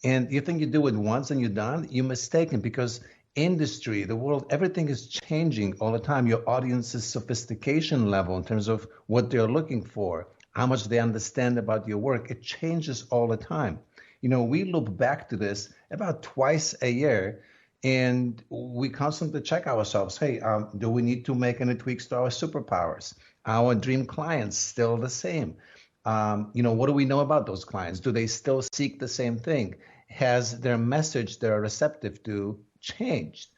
And you think you do it once and you're done, you're mistaken, because industry, the world, everything is changing all the time. Your audience's sophistication level in terms of what they're looking for, how much they understand about your work, it changes all the time. We look back to this about twice a year and we constantly check ourselves. Hey, do we need to make any tweaks to our superpowers? Our dream clients still the same? What do we know about those clients? Do they still seek the same thing? Has their message they're receptive to changed?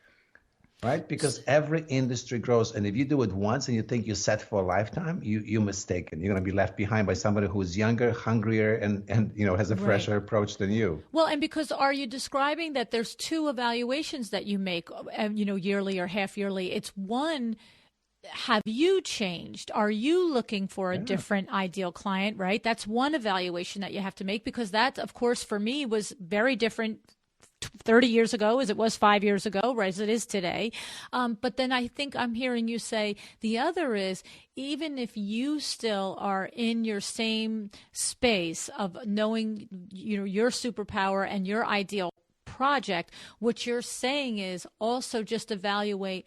Right? Because every industry grows. And if you do it once and you think you're set for a lifetime, you're mistaken. You're going to be left behind by somebody who's younger, hungrier, and has a fresher approach than you. Well, and because are you describing that there's two evaluations that you make, yearly or half yearly? It's one, have you changed? Are you looking for a different ideal client, right? That's one evaluation that you have to make, because that, of course, for me was very different 30 years ago as it was 5 years ago, right, as it is today. But then I think I'm hearing you say the other is, even if you still are in your same space of knowing, your superpower and your ideal project, what you're saying is also just evaluate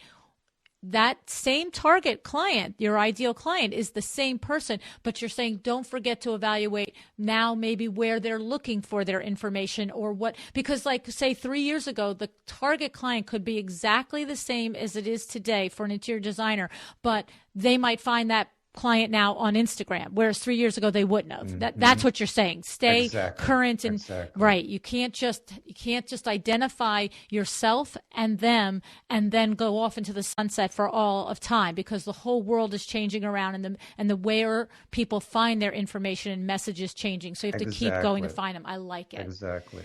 that same target client, your ideal client, is the same person, but you're saying don't forget to evaluate now maybe where they're looking for their information or what, because like say 3 years ago, the target client could be exactly the same as it is today for an interior designer, but they might find that client now on Instagram, whereas 3 years ago they wouldn't have. That's what you're saying. Stay current and right. You can't just identify yourself and them and then go off into the sunset for all of time, because the whole world is changing around and the where people find their information and messages changing. So you have to keep going to find them. I like it. Exactly.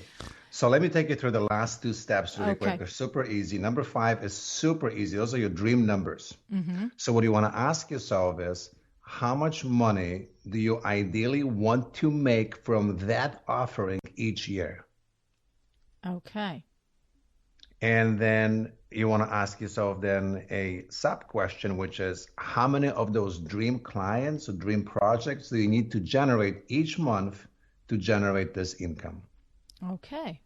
So let me take you through the last two steps really quick. They're super easy. Number 5 is super easy. Those are your dream numbers. So what you want to ask yourself is, how much money do you ideally want to make from that offering each year? Okay. And then you want to ask yourself then a sub question, which is, how many of those dream clients or dream projects do you need to generate each month to generate this income? Okay.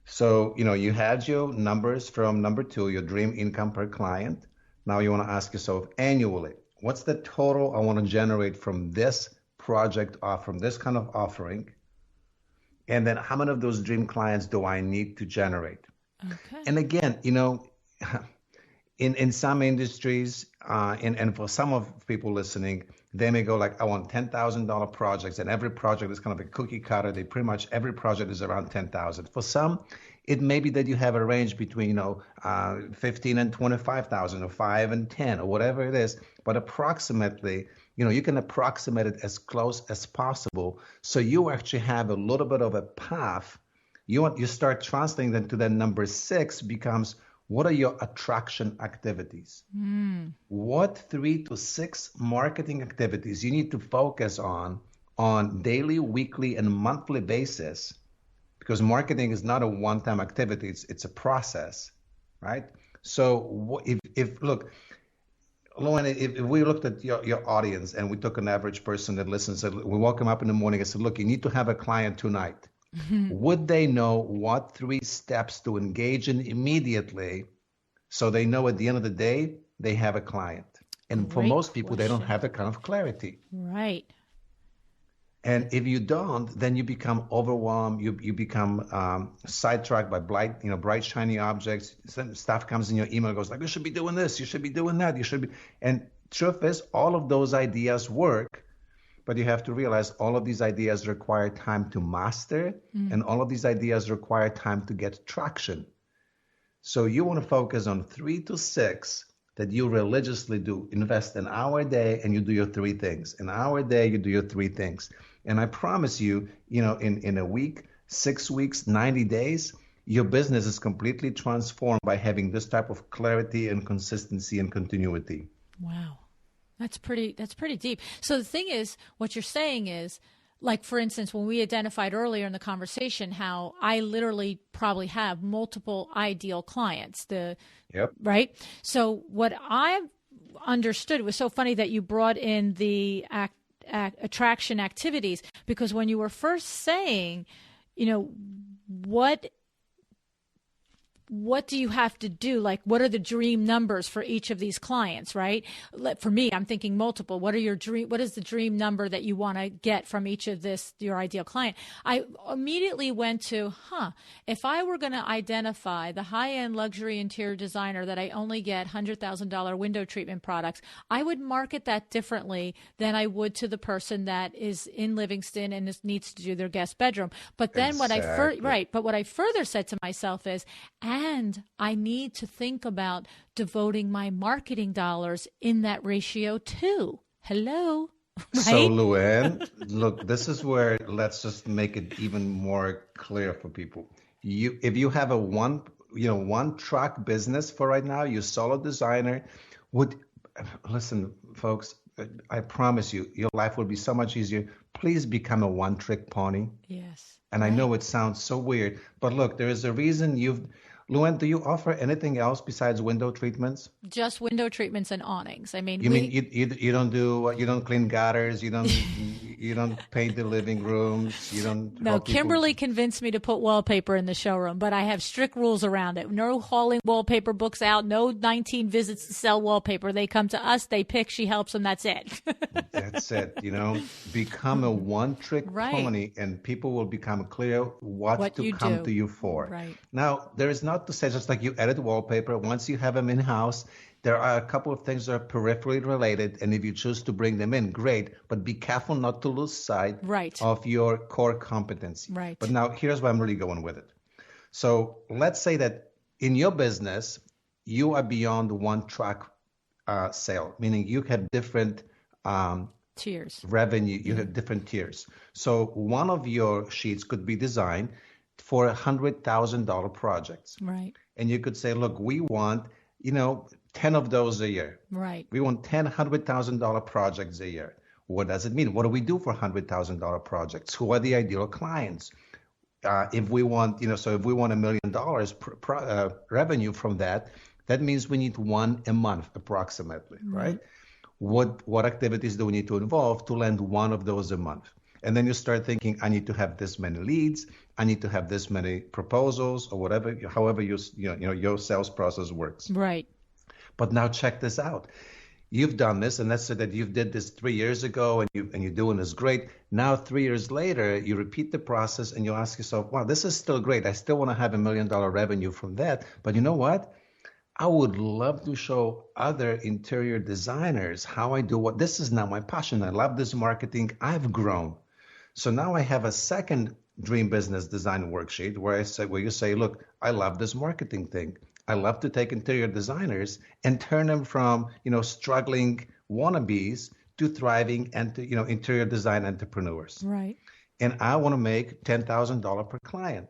So, you had your numbers from number 2, your dream income per client. Now you want to ask yourself annually, what's the total I want to generate from this project or from this kind of offering? And then how many of those dream clients do I need to generate? Okay. And again, in some industries, and for some of people listening, they may go like, I want $10,000 projects, and every project is kind of a cookie cutter. Pretty much every project is around 10,000. For some, it may be that you have a range between 15 and 25,000, or 5 and 10, or whatever it is. But approximately, you can approximate it as close as possible, so you actually have a little bit of a path. You start translating them to the number 6 becomes, what are your attraction activities? What 3 to 6 marketing activities you need to focus on daily, weekly, and monthly basis? Because marketing is not a one-time activity, it's a process, right? So if look, LuAnn, if we looked at your audience and we took an average person that listens, we woke them up in the morning and said, look, you need to have a client tonight. Would they know what 3 steps to engage in immediately so they know at the end of the day they have a client? And for most people, they don't have that kind of clarity. Right. And if you don't, then you become overwhelmed. You become sidetracked by bright, shiny objects. Some stuff comes in your email, goes like, you should be doing this, you should be doing that, you should be. And truth is, all of those ideas work, but you have to realize all of these ideas require time to master, and all of these ideas require time to get traction. So you want to focus on 3 to 6 that you religiously do. Invest an hour a day and you do your 3 things. An hour a day, you do your 3 things. And I promise you, in a week, 6 weeks, 90 days, your business is completely transformed by having this type of clarity and consistency and continuity. Wow. That's pretty deep. So the thing is, what you're saying is, like, for instance, when we identified earlier in the conversation how I literally probably have multiple ideal clients, Yep. right? So what I understood, it was so funny that you brought in the attraction activities, because when you were first saying, what do you have to do? Like, what are the dream numbers for each of these clients, right? For me, I'm thinking multiple. What is the dream number that you want to get from each of your ideal client? I immediately went to, if I were going to identify the high-end luxury interior designer that I only get $100,000 window treatment products, I would market that differently than I would to the person that is in Livingston and needs to do their guest bedroom. But then what I further said to myself is, and I need to think about devoting my marketing dollars in that ratio too. Hello. Right? So LuAnn, look, this is where let's just make it even more clear for people. If you have a one track business for right now, you're solo designer, listen, folks, I promise you, your life will be so much easier. Please become a one trick pony. Yes. And right. I know it sounds so weird, but look, there is a reason LuAnn, do you offer anything else besides window treatments? Just window treatments and awnings. I mean, you don't clean gutters, you don't paint the living rooms, you don't. No, Kimberly convinced me to put wallpaper in the showroom, but I have strict rules around it. No hauling wallpaper books out. No 19 visits to sell wallpaper. They come to us, they pick, she helps them. That's it. That's it. Become a one-trick pony, and people will become clear what to come to you for. Right. Now, there is not to say just like you edit wallpaper. Once you have them in-house, there are a couple of things that are peripherally related, and if you choose to bring them in, great, but be careful not to lose sight of your core competency. Right. But now here's where I'm really going with it. So let's say that in your business, you are beyond one track sale, meaning you have different tiers. Revenue, you have different tiers. So one of your sheets could be designed for $100,000 projects. Right. And you could say, look, we want, 10 of those a year. Right. We want 10 $100,000 projects a year. What does it mean? What do we do for $100,000 projects? Who are the ideal clients? If we want, if we want $1 million revenue from that, that means we need one a month approximately, right? What activities do we need to involve to land one of those a month? And then you start thinking, I need to have this many leads, I need to have this many proposals, or whatever, however your sales process works. Right. But now check this out. You've done this, and let's say that you did this 3 years ago, and you're doing this great. Now 3 years later, you repeat the process, and you ask yourself, wow, this is still great. I still want to have $1 million revenue from that. But you know what? I would love to show other interior designers how I do what. This is now my passion. I love this marketing. I've grown. So now I have a second dream business design worksheet where you say, look, I love this marketing thing. I love to take interior designers and turn them from, struggling wannabes to thriving and interior design entrepreneurs. Right. And I want to make $10,000 per client.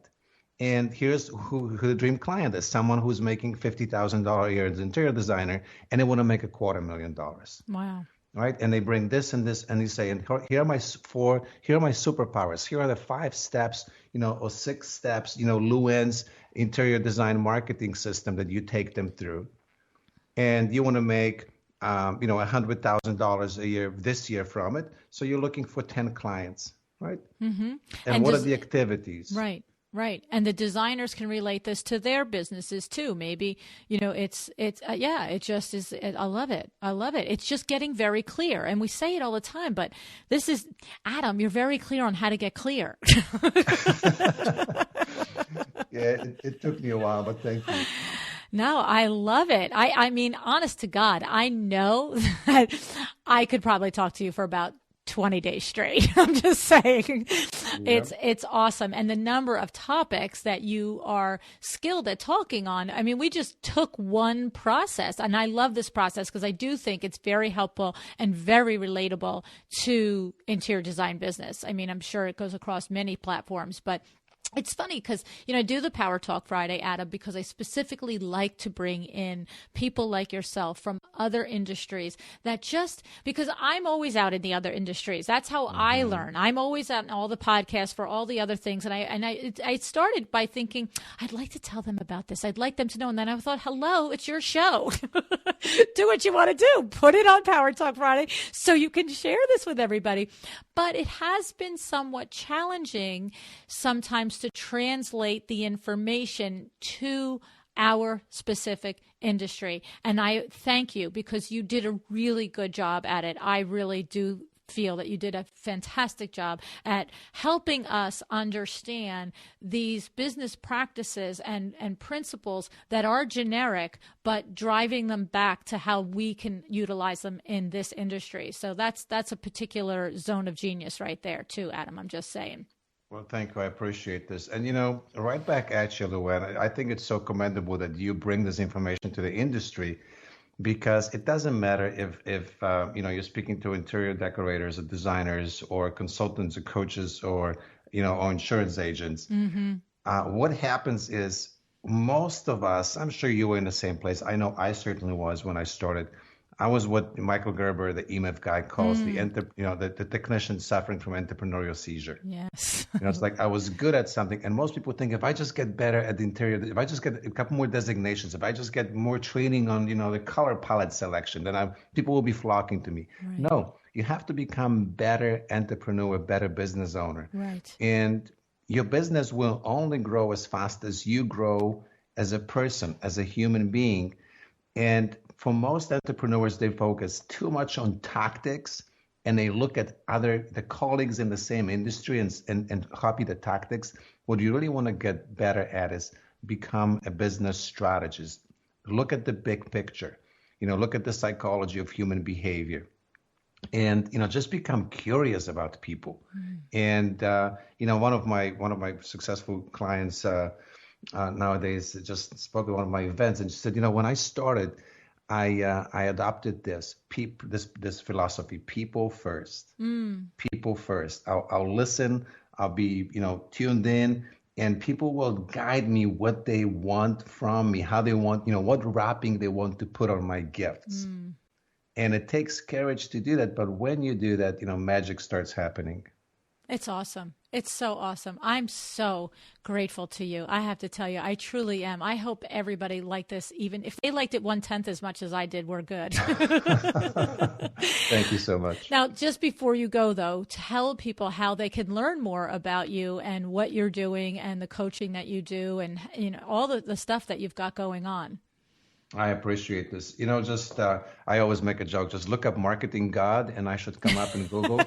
And here's who the dream client is: someone who's making $50,000 a year as an interior designer, and they want to make $250,000. Wow. Right? And they bring this and this, and they say, and here are my superpowers. Here are the 5 steps, or 6 steps, LuAnn's interior design marketing system that you take them through. And you want to make, $100,000 a year this year from it. So you're looking for 10 clients, right? Mm-hmm. And what are the activities? Right. Right. And the designers can relate this to their businesses too. Maybe, it just is. I love it. I love it. It's just getting very clear. And we say it all the time, but this is, Adam, you're very clear on how to get clear. Yeah, it took me a while, but thank you. No, I love it. I mean, honest to God, I know that I could probably talk to you for about 20 days straight. I'm just saying. Yep. It's awesome. And the number of topics that you are skilled at talking on. I mean, we just took one process, and I love this process because I do think it's very helpful and very relatable to interior design business. I mean, I'm sure it goes across many platforms, but It's funny because, I do the Power Talk Friday, Adam, because I specifically like to bring in people like yourself from other industries because I'm always out in the other industries. That's how I learn. I'm always out in all the podcasts for all the other things. And I started by thinking, I'd like to tell them about this. I'd like them to know. And then I thought, hello, it's your show. Do what you want to do. Put it on Power Talk Friday so you can share this with everybody. But it has been somewhat challenging sometimes to translate the information to our specific industry. And I thank you because you did a really good job at it. I really do feel that you did a fantastic job at helping us understand these business practices and principles that are generic, but driving them back to how we can utilize them in this industry. So that's a particular zone of genius right there too, Adam. I'm just saying. Well, thank you. I appreciate this. And, right back at you, LuAnn, I think it's so commendable that you bring this information to the industry, because it doesn't matter if you're speaking to interior decorators or designers or consultants or coaches or insurance agents. What happens is most of us, I'm sure you were in the same place. I know I certainly was when I started. I was what Michael Gerber, the EMF guy, calls the technician suffering from entrepreneurial seizure. Yes. It's like I was good at something, and most people think if I just get better at the interior, if I just get a couple more designations, if I just get more training on the color palette selection, then people will be flocking to me. Right. No, you have to become better entrepreneur, better business owner. Right. And your business will only grow as fast as you grow as a person, as a human being. And for most entrepreneurs, they focus too much on tactics, and they look at the colleagues in the same industry and copy the tactics. What you really want to get better at is become a business strategist. Look at the big picture. Look at the psychology of human behavior, and just become curious about people. And one of my successful clients nowadays just spoke at one of my events, and she said, when I started, I adopted this philosophy: people first. People first. I'll listen. I'll be tuned in, and people will guide me what they want from me, how they want, what wrapping they want to put on my gifts. And it takes courage to do that, but when you do that, magic starts happening. It's awesome. It's so awesome. I'm so grateful to you. I have to tell you, I truly am. I hope everybody liked this. Even if they liked it 1/10 as much as I did, we're good. Thank you so much. Now, just before you go, though, tell people how they can learn more about you and what you're doing and the coaching that you do and all the stuff that you've got going on. I appreciate this. I always make a joke. Just look up Marketing God, and I should come up in Google.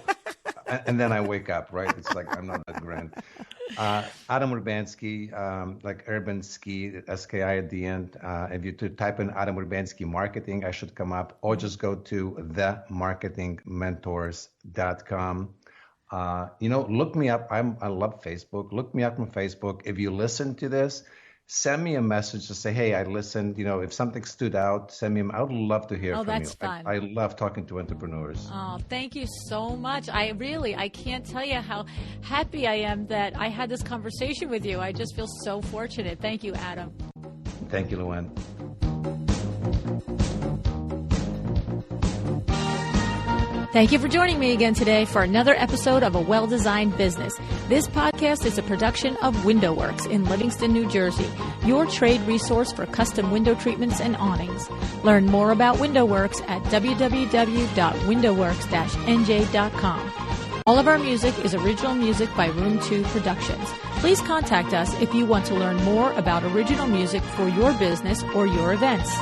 And then I wake up, right? It's like I'm not that grand. Adam Urbanski, like Urbanski, SKI at the end. If you type in Adam Urbanski Marketing, I should come up. Or just go to themarketingmentors.com. Look me up. I love Facebook. Look me up on Facebook. If you listen to this, send me a message to say, hey, I listened. If something stood out, send me. I would love to hear from you. Oh, that's fun. I love talking to entrepreneurs. Oh, thank you so much. I can't tell you how happy I am that I had this conversation with you. I just feel so fortunate. Thank you, Adam. Thank you, LuAnn. Thank you for joining me again today for another episode of A Well-Designed Business. This podcast is a production of WindowWorks in Livingston, New Jersey, your trade resource for custom window treatments and awnings. Learn more about WindowWorks at www.windowworks-nj.com. All of our music is original music by Room 2 Productions. Please contact us if you want to learn more about original music for your business or your events.